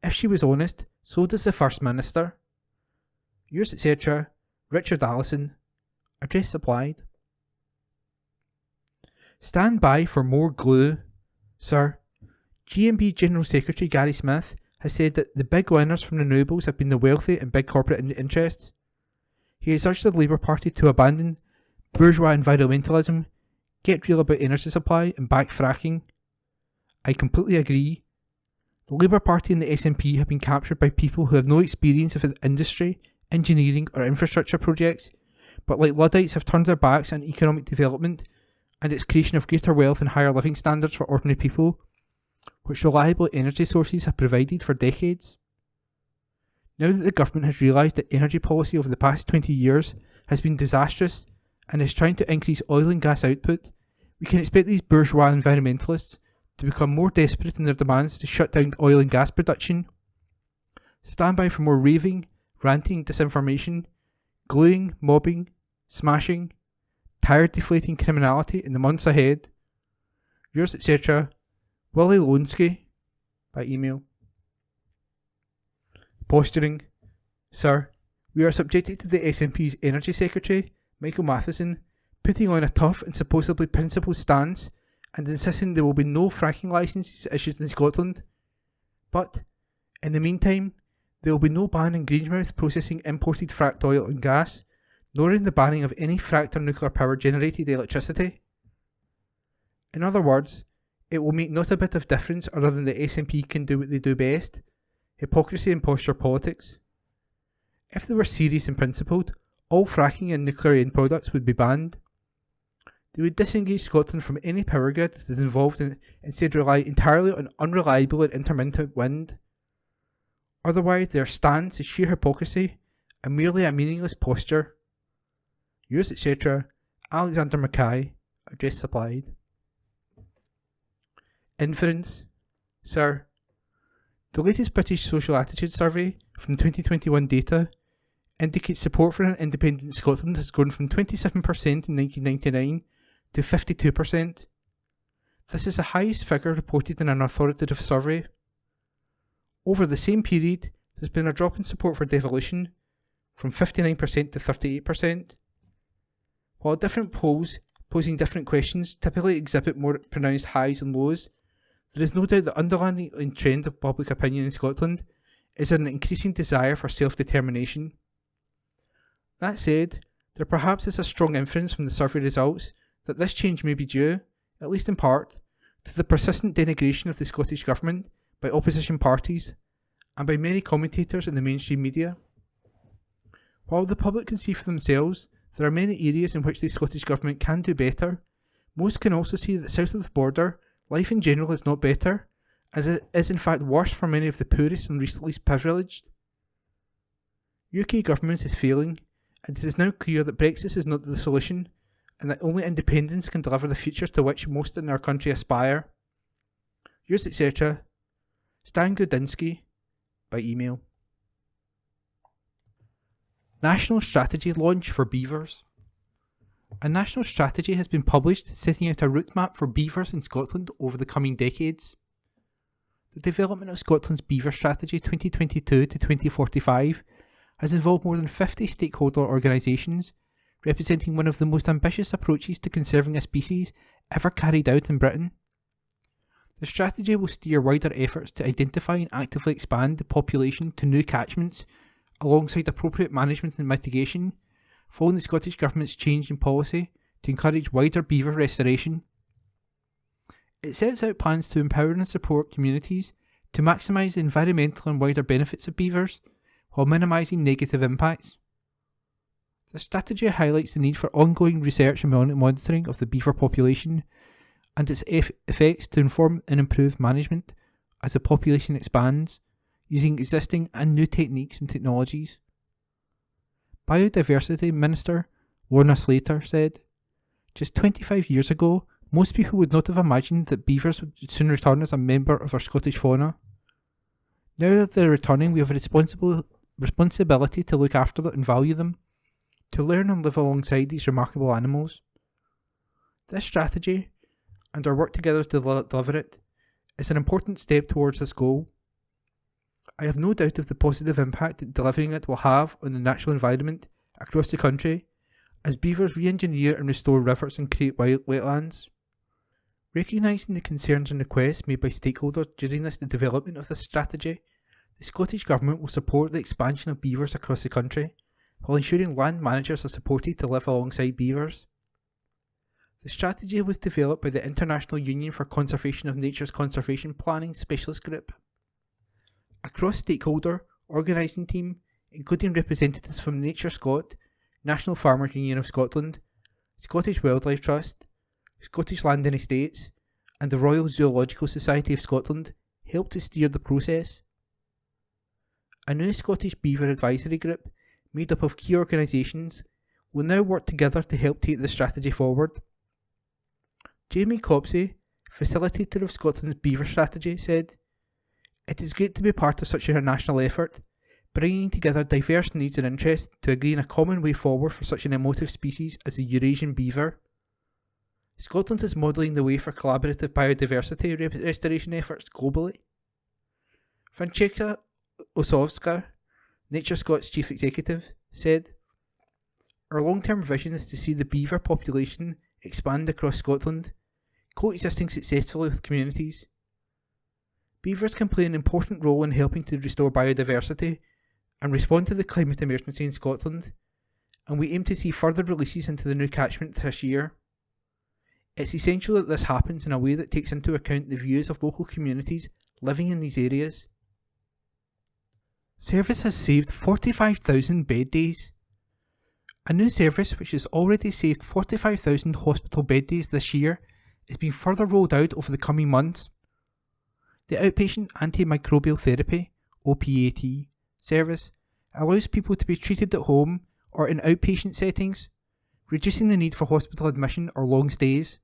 if she was honest, So does the First Minister. Yours, etc., Richard Allison. Address supplied. Stand by for more glue, sir. GMB General Secretary Gary Smith has said that the big winners from renewables have been the wealthy and big corporate interests. He has urged the Labour Party to abandon bourgeois environmentalism, get real about energy supply and back fracking. I completely agree. The Labour Party and the SNP have been captured by people who have no experience of industry, engineering or infrastructure projects, but like Luddites have turned their backs on economic development and its creation of greater wealth and higher living standards for ordinary people, which reliable energy sources have provided for decades. Now that the government has realised that energy policy over the past 20 years has been disastrous and is trying to increase oil and gas output, we can expect these bourgeois environmentalists to become more desperate in their demands to shut down oil and gas production. Stand by for more raving, ranting, disinformation, gluing, mobbing, smashing, tire deflating criminality in the months ahead. Yours, etc., Willie Lonsky, by email. Posturing. Sir, we are subjected to the SNP's Energy Secretary, Michael Matheson, putting on a tough and supposedly principled stance and insisting there will be no fracking licences issued in Scotland. But, in the meantime, there will be no ban in Grangemouth processing imported fracked oil and gas, nor in the banning of any fracked or nuclear power generated electricity. In other words, it will make not a bit of difference other than the SNP can do what they do best: hypocrisy and posture politics. If they were serious and principled, all fracking and nuclear end products would be banned. They would disengage Scotland from any power grid that is involved and instead rely entirely on unreliable and intermittent wind. Otherwise, their stance is sheer hypocrisy and merely a meaningless posture. Yours, etc., Alexander Mackay. Address supplied. Inference. Sir, the latest British Social Attitude Survey from 2021 data indicates support for an independent Scotland has grown from 27% in 1999 to 52%. This is the highest figure reported in an authoritative survey. Over the same period, there's been a drop in support for devolution from 59% to 38%. While different polls posing different questions typically exhibit more pronounced highs and lows, there is no doubt the underlying trend of public opinion in Scotland is an increasing desire for self-determination. That said, there perhaps is a strong inference from the survey results that this change may be due, at least in part, to the persistent denigration of the Scottish Government by opposition parties and by many commentators in the mainstream media. While the public can see for themselves there are many areas in which the Scottish Government can do better, most can also see that south of the border, life in general is not better, as it is in fact worse for many of the poorest and least privileged. UK government is failing, and it is now clear that Brexit is not the solution, and that only independence can deliver the futures to which most in our country aspire. Yours, etc., Stan Grudinsky, by email. National Strategy launch for beavers. A national strategy has been published setting out a route map for beavers in Scotland over the coming decades. The development of Scotland's Beaver Strategy 2022 to 2045 has involved more than 50 stakeholder organisations, representing one of the most ambitious approaches to conserving a species ever carried out in Britain. The strategy will steer wider efforts to identify and actively expand the population to new catchments, alongside appropriate management and mitigation, following the Scottish Government's change in policy to encourage wider beaver restoration. It sets out plans to empower and support communities to maximise the environmental and wider benefits of beavers, while minimising negative impacts. The strategy highlights the need for ongoing research and monitoring of the beaver population and its effects to inform and improve management as the population expands, using existing and new techniques and technologies. Biodiversity Minister Lorna Slater said, "Just 25 years ago, most people would not have imagined that beavers would soon return as a member of our Scottish fauna. Now that they're returning, we have a responsibility to look after them and value them, to learn and live alongside these remarkable animals. This strategy, and our work together to deliver it, is an important step towards this goal. I have no doubt of the positive impact that delivering it will have on the natural environment across the country as beavers re-engineer and restore rivers and create wetlands. Recognising the concerns and requests made by stakeholders during the development of this strategy, the Scottish Government will support the expansion of beavers across the country, while ensuring land managers are supported to live alongside beavers. The strategy was developed by the International Union for Conservation of Nature's Conservation Planning Specialist Group. A cross-stakeholder organising team, including representatives from Nature Scot, National Farmers Union of Scotland, Scottish Wildlife Trust, Scottish Land and Estates, and the Royal Zoological Society of Scotland, helped to steer the process. A new Scottish Beaver Advisory Group, made up of key organisations, will now work together to help take the strategy forward. Jamie Copsey, facilitator of Scotland's Beaver Strategy, said, "It is great to be part of such a national effort, bringing together diverse needs and interests to agree on a common way forward for such an emotive species as the Eurasian beaver. Scotland is modelling the way for collaborative biodiversity restoration efforts globally." Francesca Osowska, Nature Scot's chief executive, said, "Our long-term vision is to see the beaver population expand across Scotland, coexisting successfully with communities. Beavers can play an important role in helping to restore biodiversity and respond to the climate emergency in Scotland, and we aim to see further releases into the new catchment this year. It's essential that this happens in a way that takes into account the views of local communities living in these areas." Service has saved 45,000 bed days. A new service which has already saved 45,000 hospital bed days this year is being further rolled out over the coming months. The Outpatient Antimicrobial Therapy (OPAT) service allows people to be treated at home or in outpatient settings, reducing the need for hospital admission or long stays.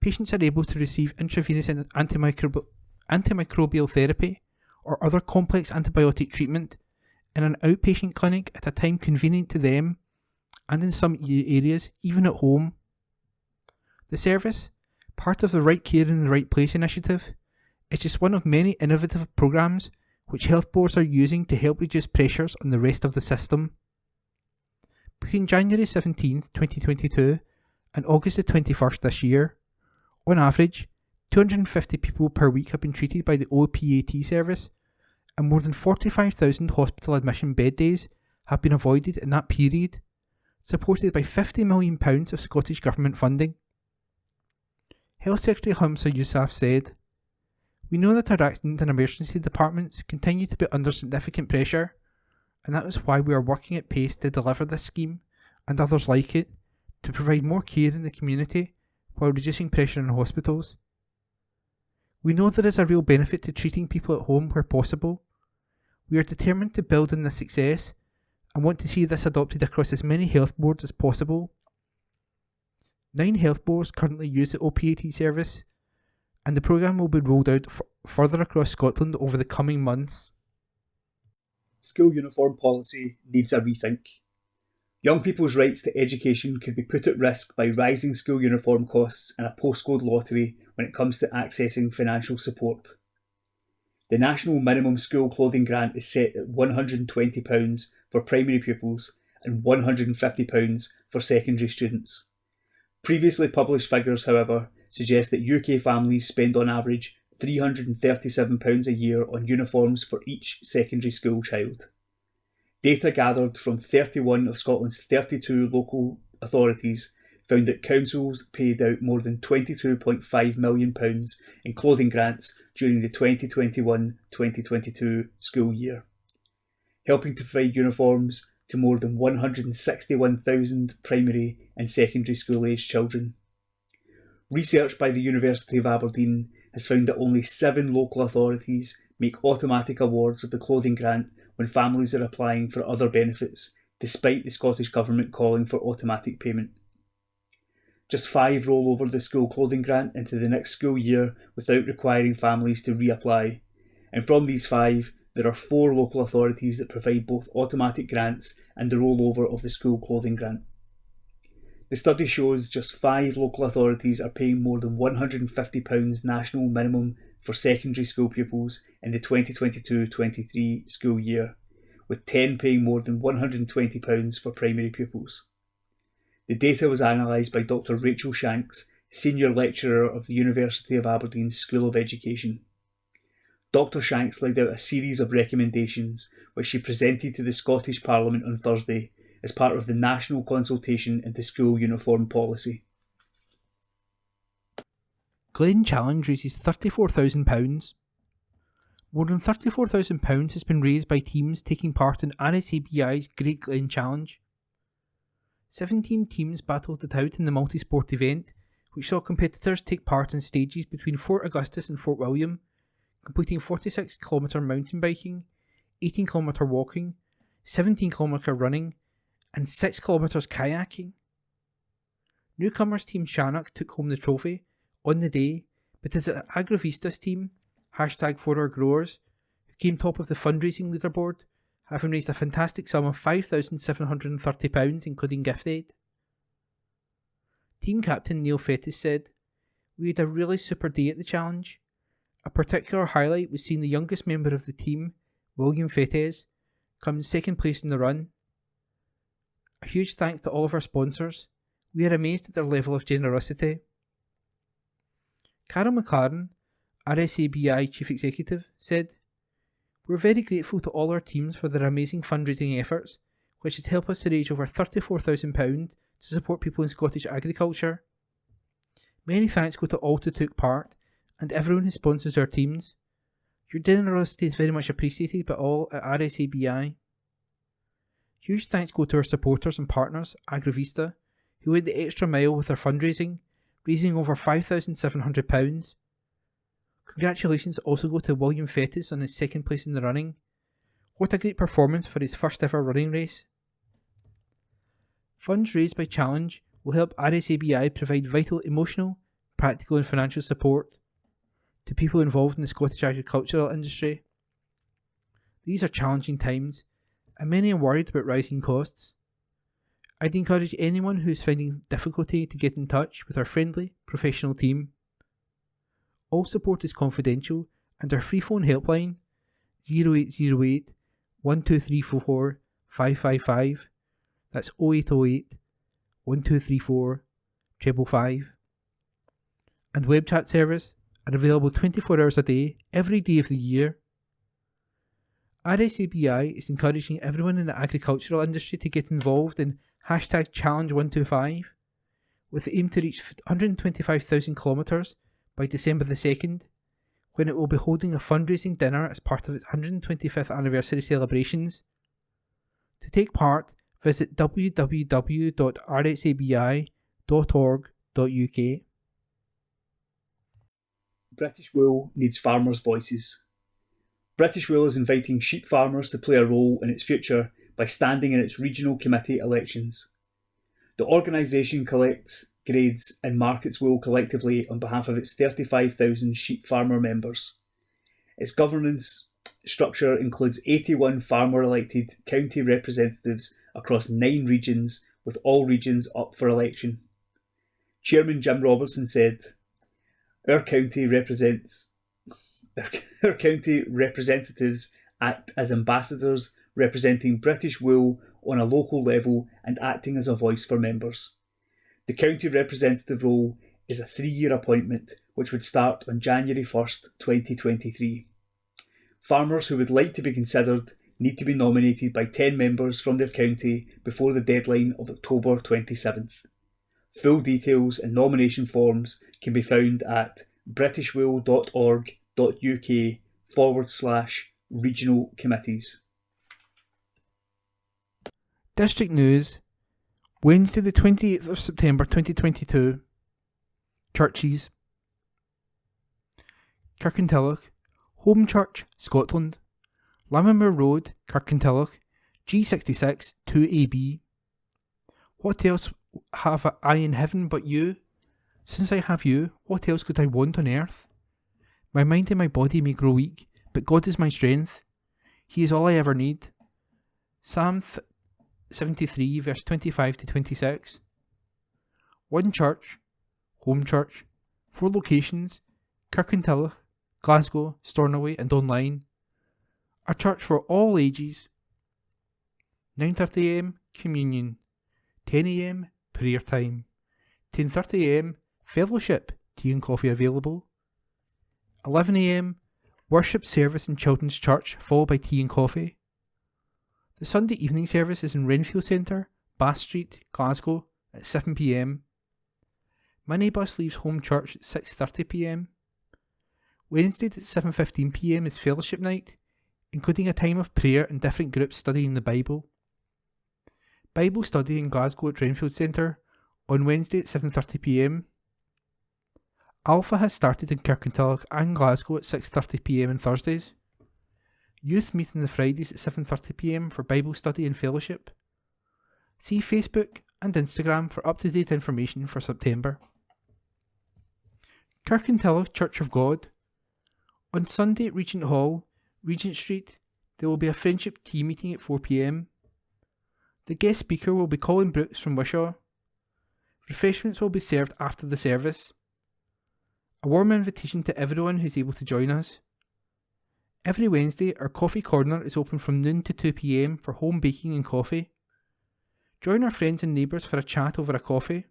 Patients are able to receive intravenous antimicrobial therapy or other complex antibiotic treatment in an outpatient clinic at a time convenient to them, and in some areas even at home. The service, part of the Right Care in the Right Place initiative, is just one of many innovative programmes which health boards are using to help reduce pressures on the rest of the system. Between January 17, 2022 and August the 21st this year, on average, 250 people per week have been treated by the OPAT service, and more than 45,000 hospital admission bed days have been avoided in that period, supported by £50 million of Scottish Government funding. Health Secretary Hamza Yousaf said, "We know that our accident and emergency departments continue to be under significant pressure, and that is why we are working at pace to deliver this scheme, and others like it, to provide more care in the community while reducing pressure on hospitals. We know there is a real benefit to treating people at home where possible. We are determined to build on this success and want to see this adopted across as many health boards as possible. 9 health boards currently use the OPAT service, and the programme will be rolled out further across Scotland over the coming months." School uniform policy needs a rethink. Young people's rights to education could be put at risk by rising school uniform costs and a postcode lottery when it comes to accessing financial support. The National Minimum School Clothing Grant is set at £120 for primary pupils and £150 for secondary students. Previously published figures, however, suggest that UK families spend on average £337 a year on uniforms for each secondary school child. Data gathered from 31 of Scotland's 32 local authorities found that councils paid out more than £22.5 million in clothing grants during the 2021-2022 school year, helping to provide uniforms to more than 161,000 primary and secondary school-aged children. Research by the University of Aberdeen has found that only 7 local authorities make automatic awards of the clothing grant when families are applying for other benefits, despite the Scottish Government calling for automatic payment. Just 5 roll over the school clothing grant into the next school year without requiring families to reapply, and from these 5, there are 4 local authorities that provide both automatic grants and the rollover of the school clothing grant. The study shows just 5 local authorities are paying more than £150 national minimum for secondary school pupils in the 2022-23 school year, with 10 paying more than £120 for primary pupils. The data was analysed by Dr. Rachel Shanks, Senior Lecturer of the University of Aberdeen's School of Education. Dr. Shanks laid out a series of recommendations which she presented to the Scottish Parliament on Thursday as part of the national consultation into school uniform policy. Glen Challenge raises £34,000. More than £34,000 has been raised by teams taking part in RSABI's Great Glen Challenge. 17 teams battled it out in the multi-sport event, which saw competitors take part in stages between Fort Augustus and Fort William, completing 46km mountain biking, 18km walking, 17km running, and 6km kayaking. Newcomers Team Shannock took home the trophy on the day, but it's Agrovistas team, #4OurGrowers, who came top of the fundraising leaderboard, having raised a fantastic sum of £5,730, including gift aid. Team captain Neil Fettis said, "We had a really super day at the challenge. A particular highlight was seeing the youngest member of the team, William Fettis, come in second place in the run. A huge thanks to all of our sponsors. We are amazed at their level of generosity." Carol McLaren, RSABI Chief Executive, said, "We're very grateful to all our teams for their amazing fundraising efforts, which has helped us to raise over £34,000 to support people in Scottish agriculture. Many thanks go to all who took part, and everyone who sponsors our teams. Your generosity is very much appreciated by all at RSABI. Huge thanks go to our supporters and partners, Agrovista, who went the extra mile with their fundraising, raising over £5,700. Congratulations also go to William Fettis on his second place in the running. What a great performance for his first ever running race." Funds raised by Challenge will help RSABI provide vital emotional, practical and financial support to people involved in the Scottish agricultural industry. These are challenging times, and many are worried about rising costs. I'd encourage anyone who is finding difficulty to get in touch with our friendly, professional team. All support is confidential, and our free phone helpline 0808 1234 555. That's 0808 1234 555. And web chat service are available 24 hours a day, every day of the year. RSABI is encouraging everyone in the agricultural industry to get involved in #Challenge125 with the aim to reach 125,000 kilometres by December the 2nd, when it will be holding a fundraising dinner as part of its 125th anniversary celebrations. To take part, visit www.rsabi.org.uk. British Wool needs farmers' voices. British Wool is inviting sheep farmers to play a role in its future by standing in its regional committee elections. The organisation collects, grades and markets wool collectively on behalf of its 35,000 sheep farmer members. Its governance structure includes 81 farmer-elected county representatives across 9 regions, with all regions up for election. Chairman Jim Robertson said, Our county representatives act as ambassadors representing British Wool on a local level and acting as a voice for members. The county representative role is a 3-year appointment which would start on January 1st, 2023. Farmers who would like to be considered need to be nominated by 10 members from their county before the deadline of October 27th. Full details and nomination forms can be found at britishwool.org.uk/regional committees. District News, Wednesday the 28th of September 2022. Churches. Kirkintilloch, Home Church, Scotland. Lammermoor Road, Kirkintilloch, G66 2AB. What else have I in heaven but you? Since I have you, what else could I want on earth? My mind and my body may grow weak, but God is my strength. He is all I ever need. Psalm 73 verse 25 to 26. One church, home church, 4 locations, Kirkintilloch, Glasgow, Stornoway and online. Our church for all ages. 9:30am communion. 10am prayer time. 10:30am fellowship, tea and coffee available. 11am worship service in Children's Church followed by tea and coffee. The Sunday evening service is in Renfield Centre, Bath Street, Glasgow at 7pm. Minibus leaves home church at 6:30pm. Wednesday at 7:15pm is fellowship night, including a time of prayer and different groups studying the Bible. Bible study in Glasgow at Renfield Centre on Wednesday at 7:30pm. Alpha has started in Kirkintilloch and Glasgow at 6:30pm on Thursdays. Youth meet on the Fridays at 7:30pm for Bible study and fellowship. See Facebook and Instagram for up-to-date information for September. Kirkintilloch Church of God. On Sunday at Regent Hall, Regent Street, there will be a friendship tea meeting at 4pm. The guest speaker will be Colin Brooks from Wishaw. Refreshments will be served after the service. A warm invitation to everyone who is able to join us. Every Wednesday, our coffee corner is open from noon to 2pm for home baking and coffee. Join our friends and neighbours for a chat over a coffee.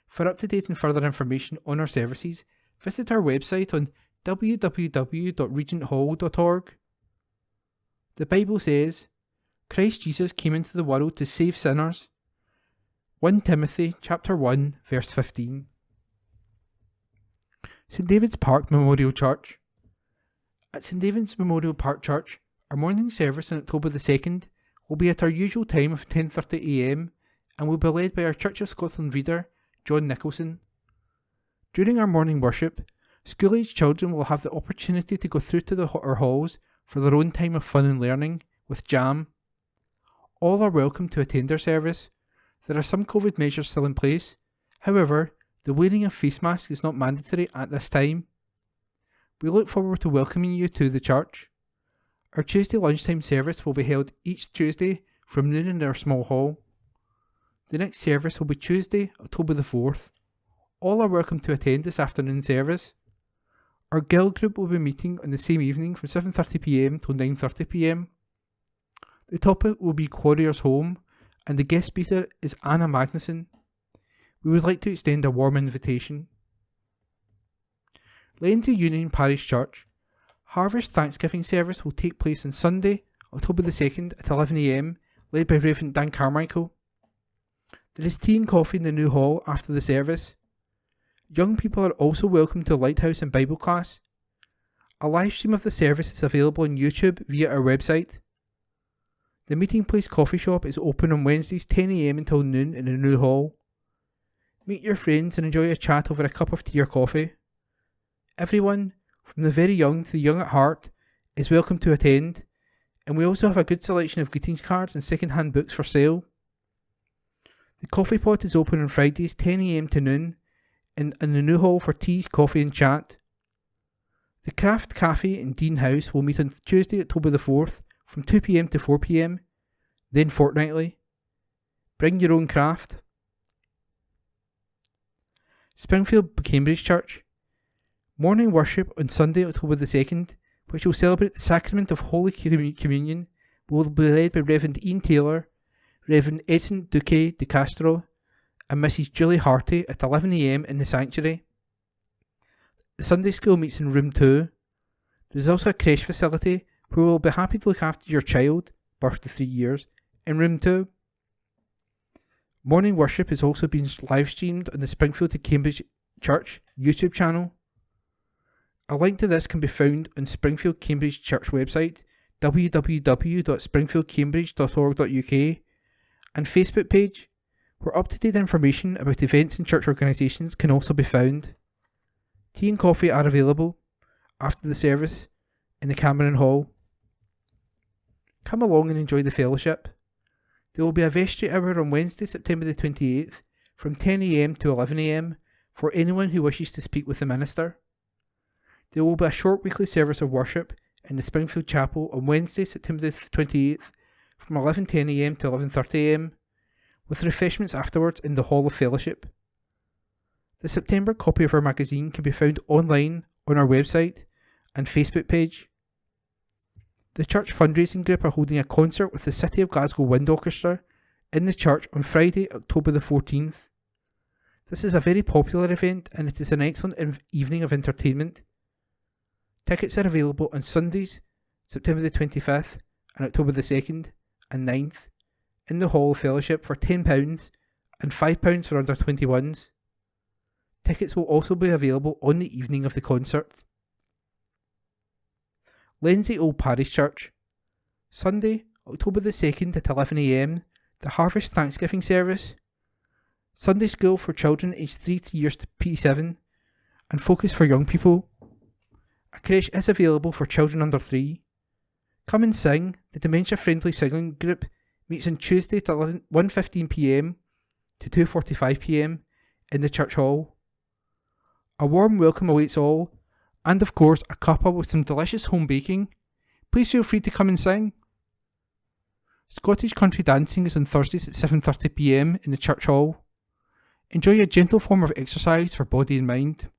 For up-to-date and further information on our services, visit our website on www.regenthall.org. The Bible says, Christ Jesus came into the world to save sinners. 1 Timothy chapter 1 verse 15. St David's Park Memorial Church. At St David's Memorial Park Church, our morning service on October the 2nd will be at our usual time of 10:30am and will be led by our Church of Scotland reader, John Nicholson. During our morning worship, school-aged children will have the opportunity to go through to our halls for their own time of fun and learning, with jam. All are welcome to attend our service. There are some COVID measures still in place. However, the wearing of face masks is not mandatory at this time. We look forward to welcoming you to the church. Our Tuesday lunchtime service will be held each Tuesday from noon in our small hall. The next service will be Tuesday, October the 4th. All are welcome to attend this afternoon service. Our guild group will be meeting on the same evening from 7:30pm till 9:30pm. The topic will be Quarriers Home, and the guest speaker is Anna Magnuson. We would like to extend a warm invitation. Lenzie Union Parish Church. Harvest Thanksgiving service will take place on Sunday, October the 2nd at 11am, led by Reverend Dan Carmichael. There is tea and coffee in the new hall after the service. Young people are also welcome to Lighthouse and Bible class. A live stream of the service is available on YouTube via our website. The Meeting Place coffee shop is open on Wednesdays 10am until noon in the new hall. Meet your friends and enjoy a chat over a cup of tea or coffee. Everyone, from the very young to the young at heart, is welcome to attend, and we also have a good selection of greetings cards and second-hand books for sale. The coffee pot is open on Fridays 10am to noon, and in the new hall for teas, coffee and chat. The Craft Cafe in Dean House will meet on Tuesday, October the 4th, from 2pm to 4pm, then fortnightly. Bring your own craft. Springfield Cambridge Church. Morning worship on Sunday, October the 2nd, which will celebrate the Sacrament of Holy Communion, will be led by Reverend Ian Taylor, Reverend Edson Duque de Castro, and Mrs. Julie Harty at 11am in the sanctuary. The Sunday school meets in room 2. There is also a creche facility where we will be happy to look after your child, birth to 3 years, in room 2. Morning worship is also being live streamed on the Springfield to Cambridge Church YouTube channel. A link to this can be found on Springfield Cambridge Church website, www.springfieldcambridge.org.uk, and Facebook page, where up-to-date information about events and church organisations can also be found. Tea and coffee are available after the service in the Cameron Hall. Come along and enjoy the fellowship. There will be a vestry hour on Wednesday, September the 28th, from 10am to 11am, for anyone who wishes to speak with the minister. There will be a short weekly service of worship in the Springfield Chapel on Wednesday, September the 28th, from 11:10am to 11:30am, with refreshments afterwards in the Hall of Fellowship. The September copy of our magazine can be found online on our website and Facebook page. The church fundraising group are holding a concert with the City of Glasgow Wind Orchestra in the church on Friday, October the 14th. This is a very popular event and it is an excellent evening of entertainment. Tickets are available on Sundays, September the 25th and October the 2nd and 9th in the Hall of Fellowship for £10 and £5 for under 21s. Tickets will also be available on the evening of the concert. Lenzie Old Parish Church. Sunday, October the 2nd at 11 AM, the Harvest Thanksgiving service. Sunday school for children aged 3 years to P7 and focus for young people. A creche is available for children under 3. Come and sing. The dementia-friendly singing group meets on Tuesday at 1:15 PM to 2:45 PM in the church hall. A warm welcome awaits all, and of course a cuppa with some delicious home baking. Please feel free to come and sing. Scottish country dancing is on Thursdays at 7:30 PM in the church hall. Enjoy a gentle form of exercise for body and mind.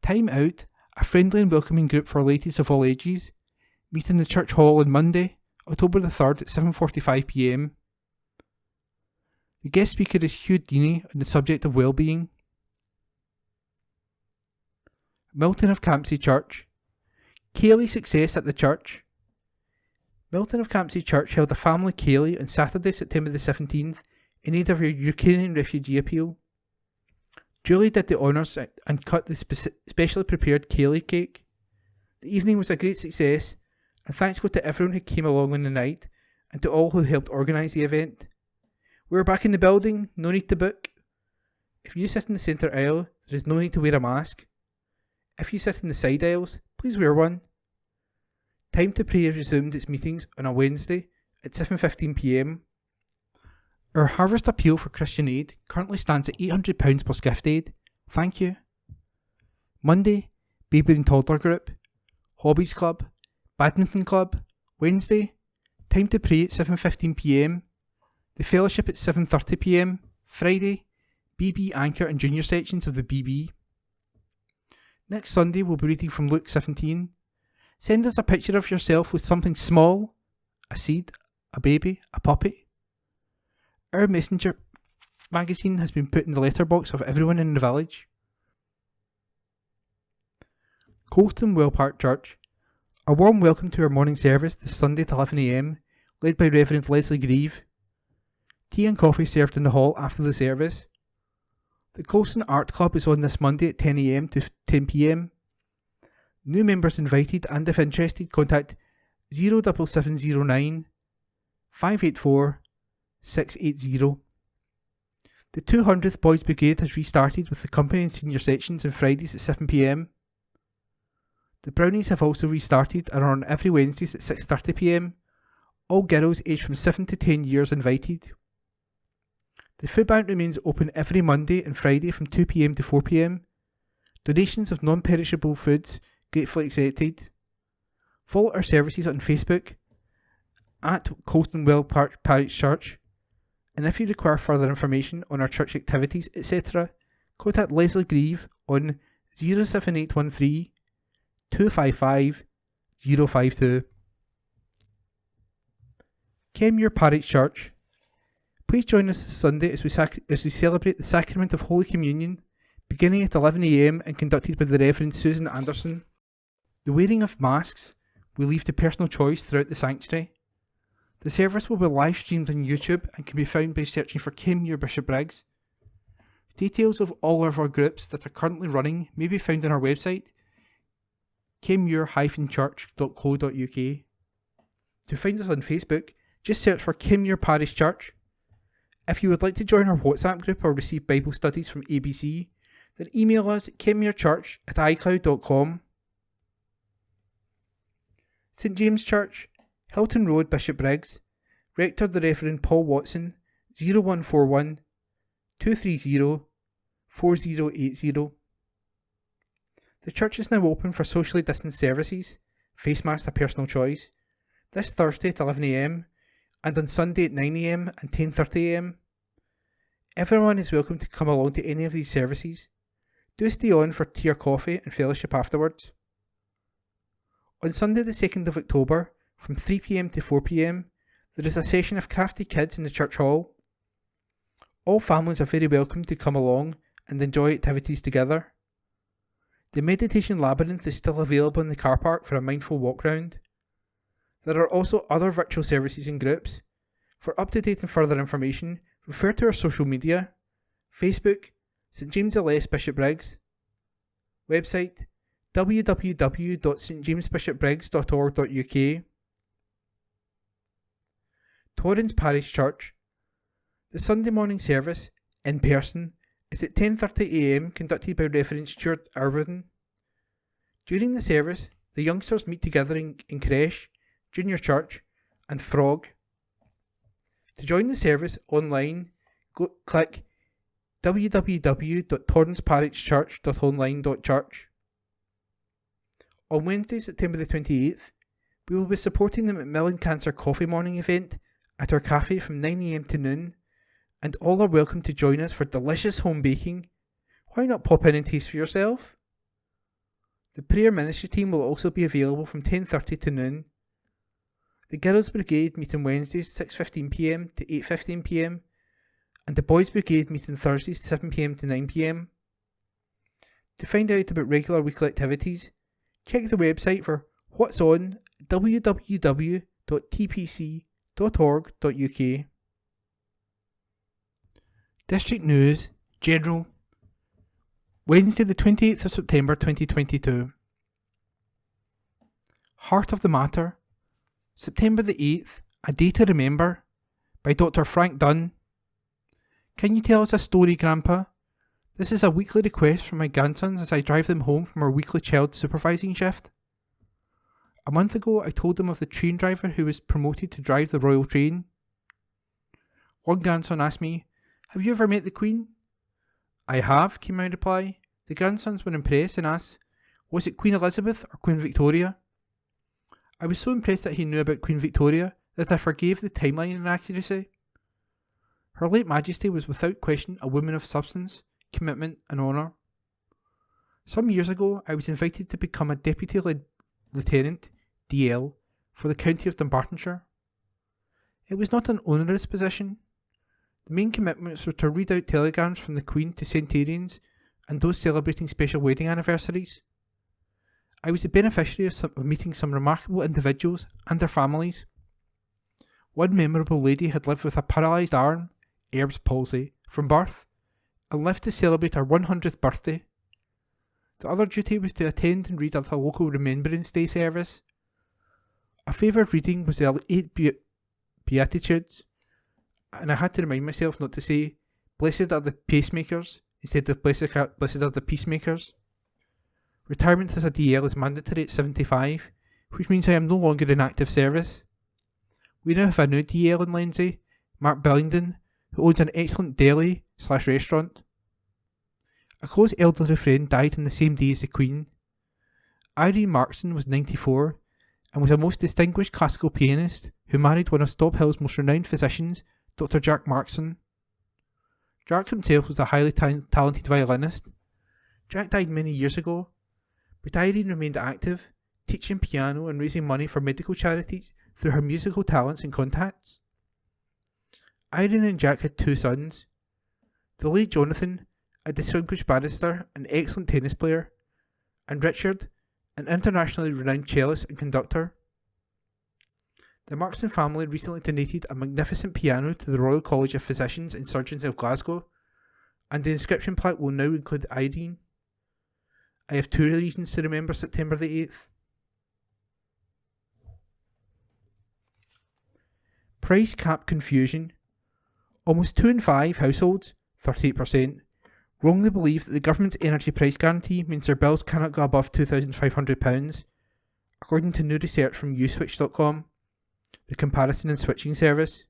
Time Out, a friendly and welcoming group for ladies of all ages, meet in the church hall on Monday, October the 3rd at 7:45 PM. The guest speaker is Hugh Deeney on the subject of well-being. Milton of Campsie Church. Ceilidh success at the church. Milton of Campsie Church held a family ceilidh on Saturday, September the 17th in aid of a Ukrainian refugee appeal. Julie did the honours and cut the specially prepared ceilidh cake. The evening was a great success, and thanks go to everyone who came along on the night and to all who helped organise the event. We're back in the building, no need to book. If you sit in the centre aisle, there is no need to wear a mask. If you sit in the side aisles, please wear one. Time to Pray has resumed its meetings on a Wednesday at 7:15 PM. Our Harvest Appeal for Christian Aid currently stands at £800 plus gift aid. Thank you. Monday, Baby and Toddler Group, Hobbies Club, Badminton Club. Wednesday, Time to Pray at 7:15 PM. The Fellowship at 7:30 PM. Friday, BB Anchor and Junior sections of the BB. Next Sunday we'll be reading from Luke 17. Send us a picture of yourself with something small, a seed, a baby, a puppy. Our messenger magazine has been put in the letterbox of everyone in the village. Colston Well Park Church. A warm welcome to our morning service this Sunday at 11 AM, led by Reverend Leslie Grieve. Tea and coffee served in the hall after the service. The Colston Art Club is on this Monday at 10 AM to 10 PM. New members invited, and if interested, contact 07709 584 680. The 200th Boys Brigade has restarted with the company and senior sections on Fridays at 7 PM. The Brownies have also restarted and are on every Wednesdays at 6:30 PM. All girls aged from 7 to 10 years invited. The food bank remains open every Monday and Friday from 2 PM to 4 PM. Donations of non-perishable foods gratefully accepted. Follow our services on Facebook at Colston Well Park Parish Church. And if you require further information on our church activities, etc., contact Leslie Grieve on 07813 255 052. Kenmure Parish Church. Please join us this Sunday as we celebrate the Sacrament of Holy Communion, beginning at 11 AM and conducted by the Reverend Susan Anderson. The wearing of masks will leave to personal choice throughout the sanctuary. The service will be live streamed on YouTube and can be found by searching for Kenmure Bishopbriggs. Details of all of our groups that are currently running may be found on our website, kenmure-church.co.uk. To find us on Facebook, just search for Kenmure Parish Church. If you would like to join our WhatsApp group or receive Bible studies from ABC, then email us at kenmurechurch@icloud.com. St James Church, Hilton Road, Bishopbriggs. Rector the Reverend Paul Watson, 0141 230 4080. The church is now open for socially distanced services, face masks a personal choice, this Thursday at 11 AM and on Sunday at 9 AM and 10:30 AM. Everyone is welcome to come along to any of these services. Do stay on for tea or coffee and fellowship afterwards. On Sunday the 2nd of October, from 3pm to 4pm, there is a session of crafty kids in the church hall. All families are very welcome to come along and enjoy activities together. The meditation labyrinth is still available in the car park for a mindful walk round. There are also other virtual services and groups. For up-to-date and further information, refer to our social media, Facebook, St James LS Bishopbriggs, website www.stjamesbishopbriggs.org.uk. Torrens Parish Church. The Sunday morning service, in person, is at 10:30am, conducted by Reverend Stuart Irwin. During the service, the youngsters meet together in creche, junior church, and frog. To join the service online, click www.torrensparishchurch.online.church. On Wednesday, September the 28th, we will be supporting the Macmillan Cancer Coffee Morning event at our cafe from 9am to noon, and all are welcome to join us for delicious home baking. Why not pop in and taste for yourself? The prayer ministry team will also be available from 10:30 to noon. The Girls Brigade meet on Wednesdays 6:15pm to 8:15pm, and the Boys Brigade meet on Thursdays 7pm to 9pm. To find out about regular weekly activities, check the website for what's on www.tpc.org.uk. District News, General, Wednesday the 28th of September 2022. Heart of the Matter, September the 8th, A Day to Remember, by Dr. Frank Dunn. Can you tell us a story, Grandpa? This is a weekly request from my grandsons as I drive them home from our weekly child supervising shift. A month ago, I told them of the train driver who was promoted to drive the Royal Train. One grandson asked me, "Have you ever met the Queen?" "I have," came my reply. The grandsons were impressed and asked, "Was it Queen Elizabeth or Queen Victoria?" I was so impressed that he knew about Queen Victoria that I forgave the timeline inaccuracy. Her late Majesty was without question a woman of substance, commitment and honour. Some years ago, I was invited to become a Deputy Lieutenant, DL, for the county of Dunbartonshire. It was not an onerous position. The main commitments were to read out telegrams from the Queen to centurions and those celebrating special wedding anniversaries. I was the beneficiary of meeting some remarkable individuals and their families. One memorable lady had lived with a paralysed arm, Erb's palsy, from birth, and lived to celebrate her 100th birthday. The other duty was to attend and read at a local Remembrance Day service. A favourite reading was the 8 Beatitudes, and I had to remind myself not to say, "Blessed are the pacemakers," instead of blessed are the peacemakers. Retirement as a DL is mandatory at 75, which means I am no longer in active service. We now have a new DL in Lenzie, Mark Billingdon, who owns an excellent deli/restaurant. A close elderly friend died on the same day as the Queen. Irene Markson was 94 and was a most distinguished classical pianist who married one of Stobhill's most renowned physicians, Dr. Jack Markson. Jack himself was a highly talented violinist. Jack died many years ago, but Irene remained active, teaching piano and raising money for medical charities through her musical talents and contacts. Irene and Jack had 2 sons. The late Jonathan, a distinguished barrister and excellent tennis player, and Richard, an internationally renowned cellist and conductor. The Markson family recently donated a magnificent piano to the Royal College of Physicians and Surgeons of Glasgow, and the inscription plaque will now include Irene. I have 2 reasons to remember September the 8th. Price cap confusion. Almost 2 in 5 households, 38%, wrongly believe that the government's energy price guarantee means their bills cannot go above £2,500, according to new research from uswitch.com, the comparison and switching service.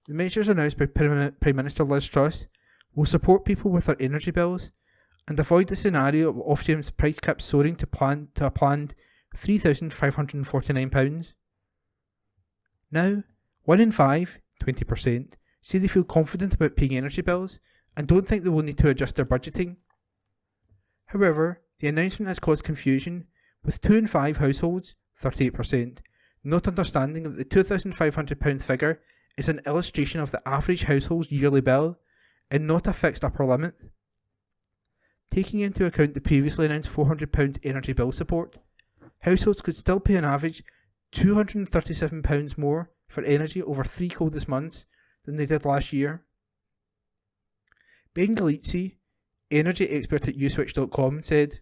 The measures announced by Prime Minister Liz Truss will support people with their energy bills and avoid the scenario of Ofgem's price caps soaring to a planned £3,549. Now, 1 in 5, 20%, say they feel confident about paying energy bills and don't think they will need to adjust their budgeting. However, the announcement has caused confusion, with 2 in 5 households, 38%, not understanding that the £2,500 figure is an illustration of the average household's yearly bill and not a fixed upper limit. Taking into account the previously announced £400 energy bill support, households could still pay on average £237 more for energy over 3 coldest months than they did last year. Ben Galizzi, energy expert at uswitch.com, said,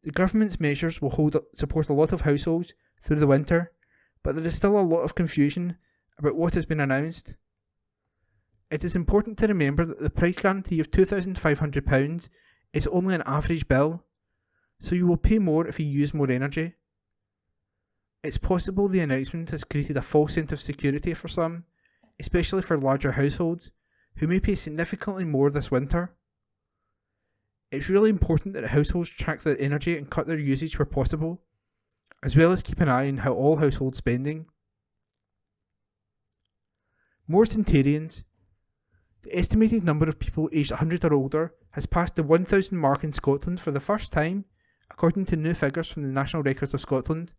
"The government's measures will support a lot of households through the winter, but there is still a lot of confusion about what has been announced. It is important to remember that the price guarantee of £2,500 is only an average bill, so you will pay more if you use more energy. It's possible the announcement has created a false sense of security for some, especially for larger households, who may pay significantly more this winter. It's really important that households track their energy and cut their usage where possible, as well as keep an eye on how all household spending." More centenarians. The estimated number of people aged 100 or older has passed the 1,000 mark in Scotland for the first time, according to new figures from the National Records of Scotland.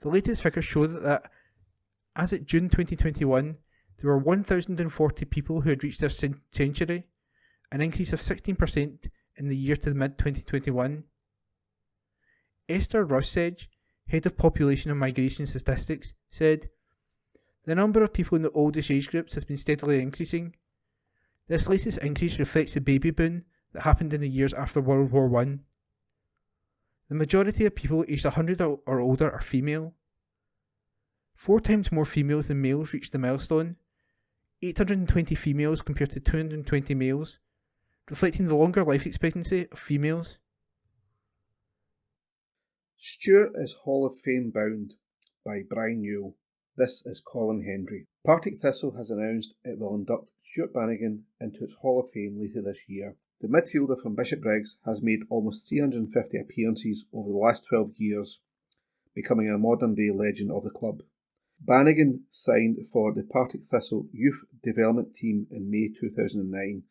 The latest figures show that as at June 2021, there were 1,040 people who had reached their century, an increase of 16% in the year to mid-2021. Esther Russedge, Head of Population and Migration Statistics, said, "The number of people in the oldest age groups has been steadily increasing. This latest increase reflects the baby boom that happened in the years after World War I. The majority of people aged 100 or older are female. 4 times more females than males reached the milestone, 820 females compared to 220 males, reflecting the longer life expectancy of females." Stuart is Hall of Fame bound by Brian Newell. This is Colin Hendry. Partick Thistle has announced it will induct Stuart Bannigan into its Hall of Fame later this year. The midfielder from Bishopbriggs has made almost 350 appearances over the last 12 years, becoming a modern-day legend of the club. Bannigan signed for the Partick Thistle Youth Development Team in May 2009,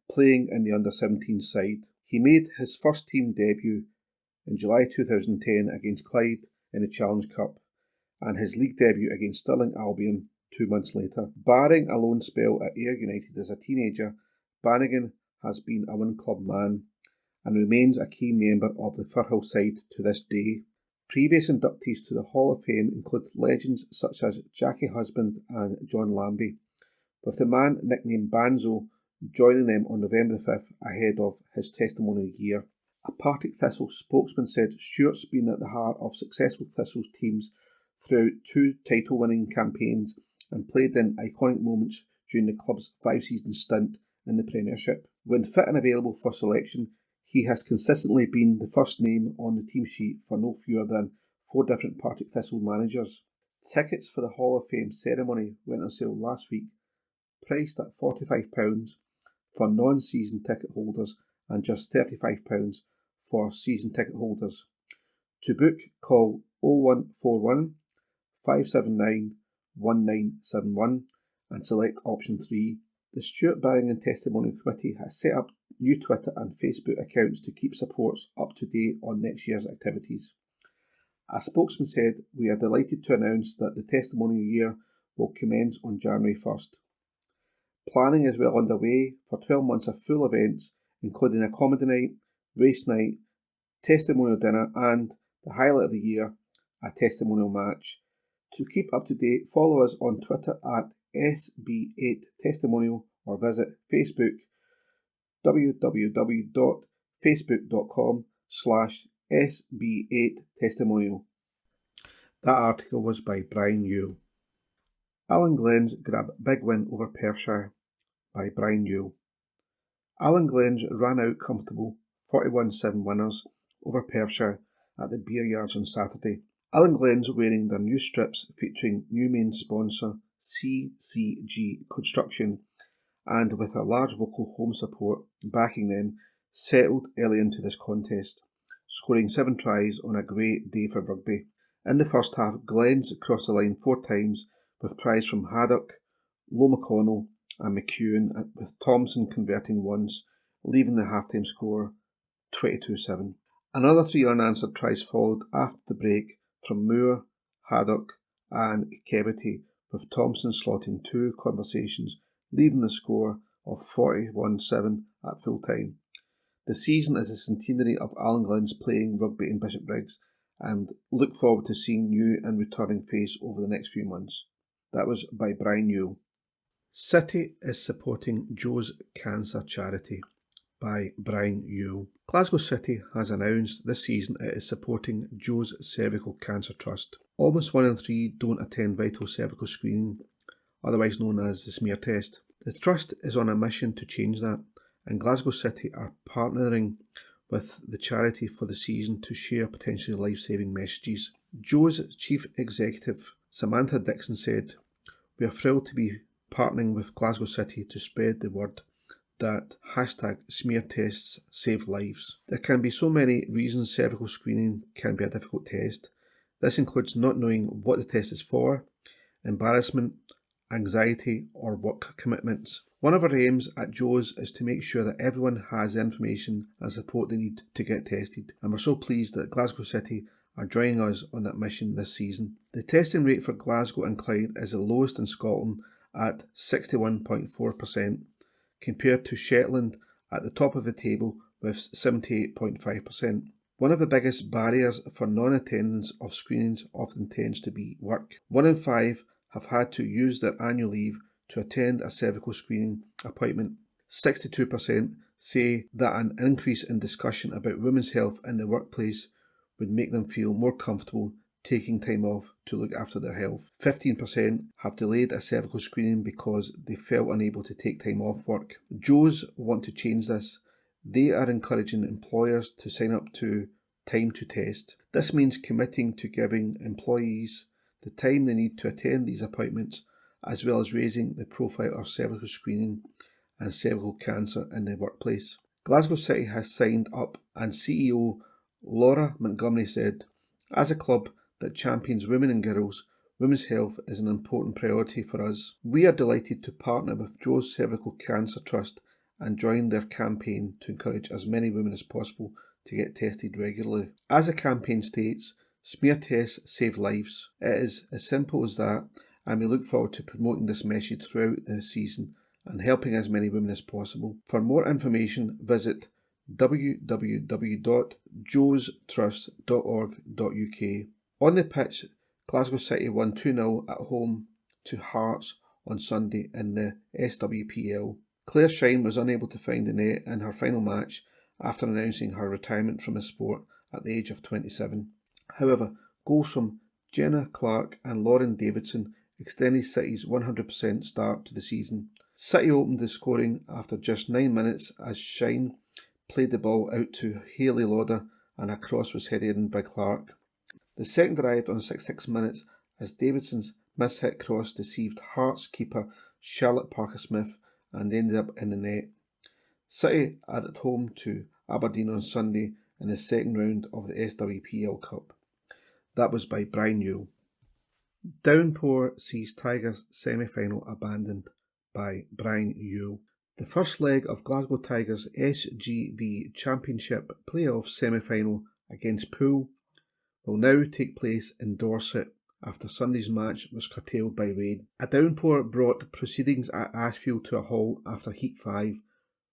playing in the under-17 side. He made his first team debut in July 2010 against Clyde in the Challenge Cup, and his league debut against Stirling Albion 2 months later. Barring a loan spell at Ayr United as a teenager, Bannigan has been a one-club man and remains a key member of the Firhill side to this day. Previous inductees to the Hall of Fame include legends such as Jackie Husband and John Lambie, with the man nicknamed Banzo joining them on November the 5th ahead of his testimonial year. A Partick Thistle spokesman said Stuart's been at the heart of successful Thistle's teams throughout 2 title-winning campaigns and played in iconic moments during the club's 5-season stint in the Premiership. When fit and available for selection, he has consistently been the first name on the team sheet for no fewer than 4 different Partick Thistle managers. Tickets for the Hall of Fame ceremony went on sale last week, priced at £45 for non-season ticket holders and just £35 for season ticket holders. To book, call 0141 579 1971 and select option 3. The Stuart Bannigan Testimonial Committee has set up new Twitter and Facebook accounts to keep supporters up to date on next year's activities. A spokesman said, "We are delighted to announce that the testimonial year will commence on January 1st. Planning is well underway for 12 months of full events, including a comedy night, race night, testimonial dinner and, the highlight of the year, a testimonial match. To keep up to date, follow us on Twitter at SB8Testimonial or visit Facebook www.facebook.com/SB8Testimonial. That article was by Brian Newell. Alan Glens grab big win over Perthshire by Brian Newell. Alan Glens ran out comfortable 41-7 winners over Perthshire at the Beer Yards on Saturday. Alan Glens, wearing their new strips featuring new main sponsor CCG Construction and with a large vocal home support backing them, settled early into this contest, scoring 7 tries on a great day for rugby. In the first half, Glens crossed the line 4 times with tries from Haddock, Lowe McConnell and McEwen, with Thompson converting once, leaving the half-time score 22-7. Another 3 unanswered tries followed after the break from Moore, Haddock and Kevity, with Thompson slotting 2 conversations, leaving the score of 41-7 at full time. The season is a centenary of Alan Glenn's playing rugby in Bishopbriggs, and look forward to seeing new and returning face over the next few months. That was by Brian Newell. City is supporting Joe's Cancer Charity by Brian Newell. Glasgow City has announced this season it is supporting Joe's Cervical Cancer Trust. Almost 1 in 3 don't attend vital cervical screening, otherwise known as the smear test. The Trust is on a mission to change that, and Glasgow City are partnering with the charity for the season to share potentially life-saving messages. Joe's Chief Executive, Samantha Dixon, said, "We are thrilled to be partnering with Glasgow City to spread the word that #smear tests save lives. There can be so many reasons cervical screening can be a difficult test. This includes not knowing what the test is for, embarrassment, anxiety or work commitments. One of our aims at Joe's is to make sure that everyone has the information and support they need to get tested, and we're so pleased that Glasgow City are joining us on that mission this season." The testing rate for Glasgow and Clyde is the lowest in Scotland at 61.4%, compared to Shetland at the top of the table with 78.5%. One of the biggest barriers for non-attendance of screenings often tends to be work. 1 in 5 have had to use their annual leave to attend a cervical screening appointment. 62% say that an increase in discussion about women's health in the workplace would make them feel more comfortable taking time off to look after their health. 15% have delayed a cervical screening because they felt unable to take time off work. Joe's want to change this. They are encouraging employers to sign up to Time to Test. This means committing to giving employees the time they need to attend these appointments, as well as raising the profile of cervical screening and cervical cancer in the workplace. Glasgow City has signed up, and CEO Laura Montgomery said, "As a club that champions women and girls, women's health is an important priority for us. We are delighted to partner with Joe's Cervical Cancer Trust and join their campaign to encourage as many women as possible to get tested regularly." As the campaign states, smear tests save lives. It is as simple as that, and we look forward to promoting this message throughout the season and helping as many women as possible. For more information, visit www.joestrust.org.uk. On the pitch, Glasgow City won 2-0 at home to Hearts on Sunday in the SWPL. Claire Shine was unable to find the net in her final match after announcing her retirement from the sport at the age of 27. However, goals from Jenna Clark and Lauren Davidson extended City's 100% start to the season. City opened the scoring after just 9 minutes as Shine played the ball out to Hayley Lauder and a cross was headed in by Clark. The second arrived on 66 minutes as Davidson's mishit cross deceived Hearts keeper Charlotte Parker-Smith and ended up in the net. City are at home to Aberdeen on Sunday in the second round of the SWPL Cup. That was by Brian Newell. Downpour sees Tigers semi-final abandoned by Brian Newell. The first leg of Glasgow Tigers SGB Championship playoff semi-final against Poole will now take place in Dorset after Sunday's match was curtailed by rain. A downpour brought proceedings at Ashfield to a halt after Heat 5,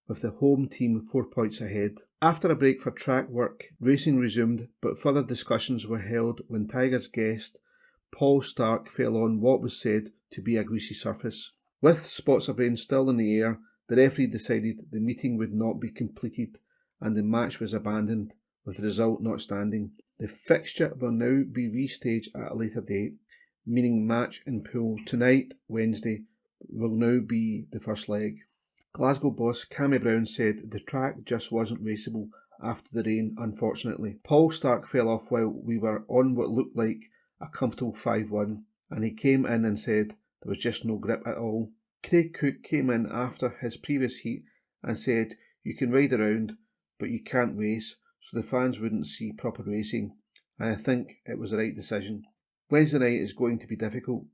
with the home team 4 points ahead. After a break for track work, racing resumed, but further discussions were held when Tigers guest Paul Stark fell on what was said to be a greasy surface. With spots of rain still in the air, the referee decided the meeting would not be completed and the match was abandoned, with the result not standing. The fixture will now be restaged at a later date, meaning match in Poole tonight, Wednesday, will now be the first leg. Glasgow boss Cammy Brown said the track just wasn't raceable after the rain, unfortunately. Paul Stark fell off while we were on what looked like a comfortable 5-1, and he came in and said there was just no grip at all. Craig Cook came in after his previous heat and said you can ride around, but you can't race, so the fans wouldn't see proper racing, and I think it was the right decision. Wednesday night is going to be difficult.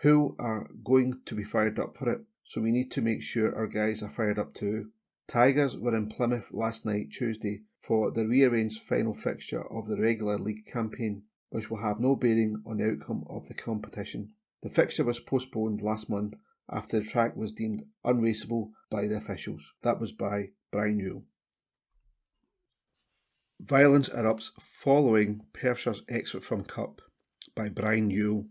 Poole are going to be fired up for it, so we need to make sure our guys are fired up too. Tigers were in Plymouth last night, Tuesday, for the rearranged final fixture of the regular league campaign, which will have no bearing on the outcome of the competition. The fixture was postponed last month after the track was deemed unraceable by the officials. That was by Brian Newell. Violence erupts following Perthshire's exit from Cup by Brian Newell.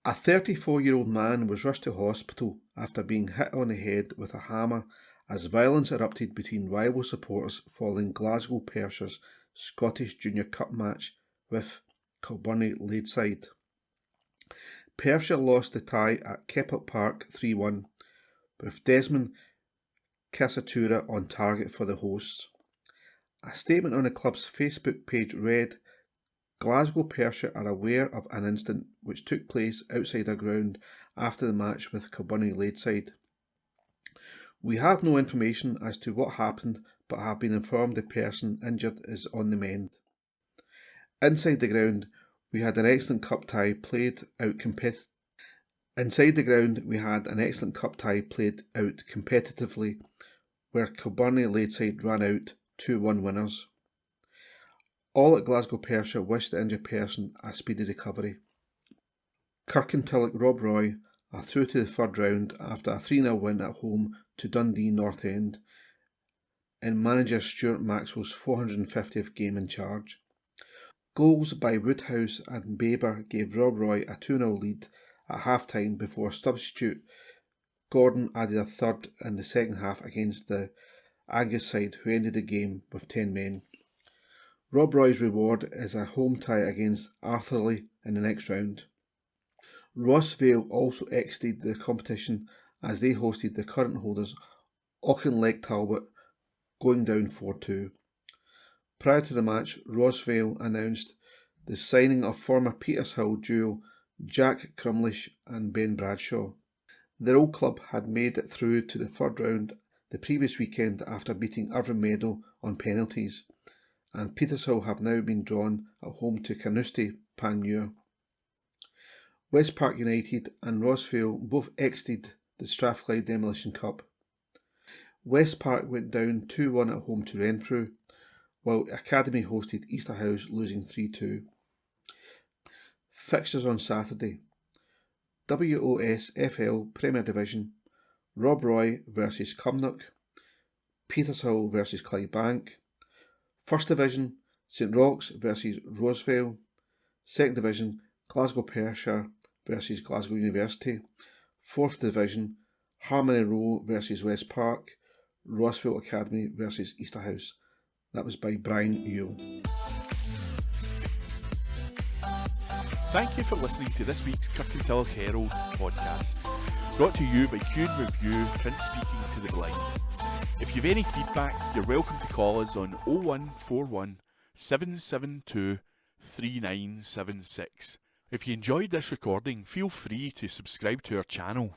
A 34-year-old man was rushed to hospital after being hit on the head with a hammer as violence erupted between rival supporters following Glasgow Perthshire's Scottish Junior Cup match with Kilbirnie Ladeside. Perthshire lost the tie at Keppel Park 3-1, with Desmond Casatura on target for the hosts. A statement on the club's Facebook page read, "Glasgow Perthshire are aware of an incident which took place outside our ground after the match with Kilbirnie Ladeside. We have no information as to what happened but have been informed the person injured is on the mend. Inside the ground, we had an excellent cup tie played out competitively, where Kilbirnie Ladeside ran out 2-1 winners. All at Glasgow Perthshire wish the injured person a speedy recovery." Kirkintilloch Rob Roy are through to the third round after a 3-0 win at home to Dundee North End in manager Stuart Maxwell's 450th game in charge. Goals by Woodhouse and Beaver gave Rob Roy a 2-0 lead at half-time before substitute Gordon added a third in the second half against the Angus side, who ended the game with 10 men. Rob Roy's reward is a home tie against Arthurlie in the next round. Rossvale also exited the competition as they hosted the current holders Auchinleck Talbot, going down 4-2. Prior to the match, Rossvale announced the signing of former Petershill duo Jack Crumlish and Ben Bradshaw. Their old club had made it through to the third round the previous weekend after beating Irvine Meadow on penalties, and Petershill have now been drawn at home to Carnoustie Panmure. West Park United and Rossvale both exited the Strathclyde Demolition Cup. West Park went down 2-1 at home to Renfrew, while Academy hosted Easterhouse, losing 3-2. Fixtures on Saturday. WOSFL Premier Division, Rob Roy versus Cumnock, Petershill versus Clydebank. First Division, St Roch's versus Rossvale. Second Division, Glasgow Perthshire versus Glasgow University. Fourth Division, Harmony Row versus West Park. Rossvale Academy versus Easterhouse. That was by Brian Newell. Thank you for listening to this week's Kirkintilloch Herald podcast, brought to you by Q Review, print speaking to the blind. If you've any feedback, you're welcome to call us on 0141 772 3976. If you enjoyed this recording, feel free to subscribe to our channel.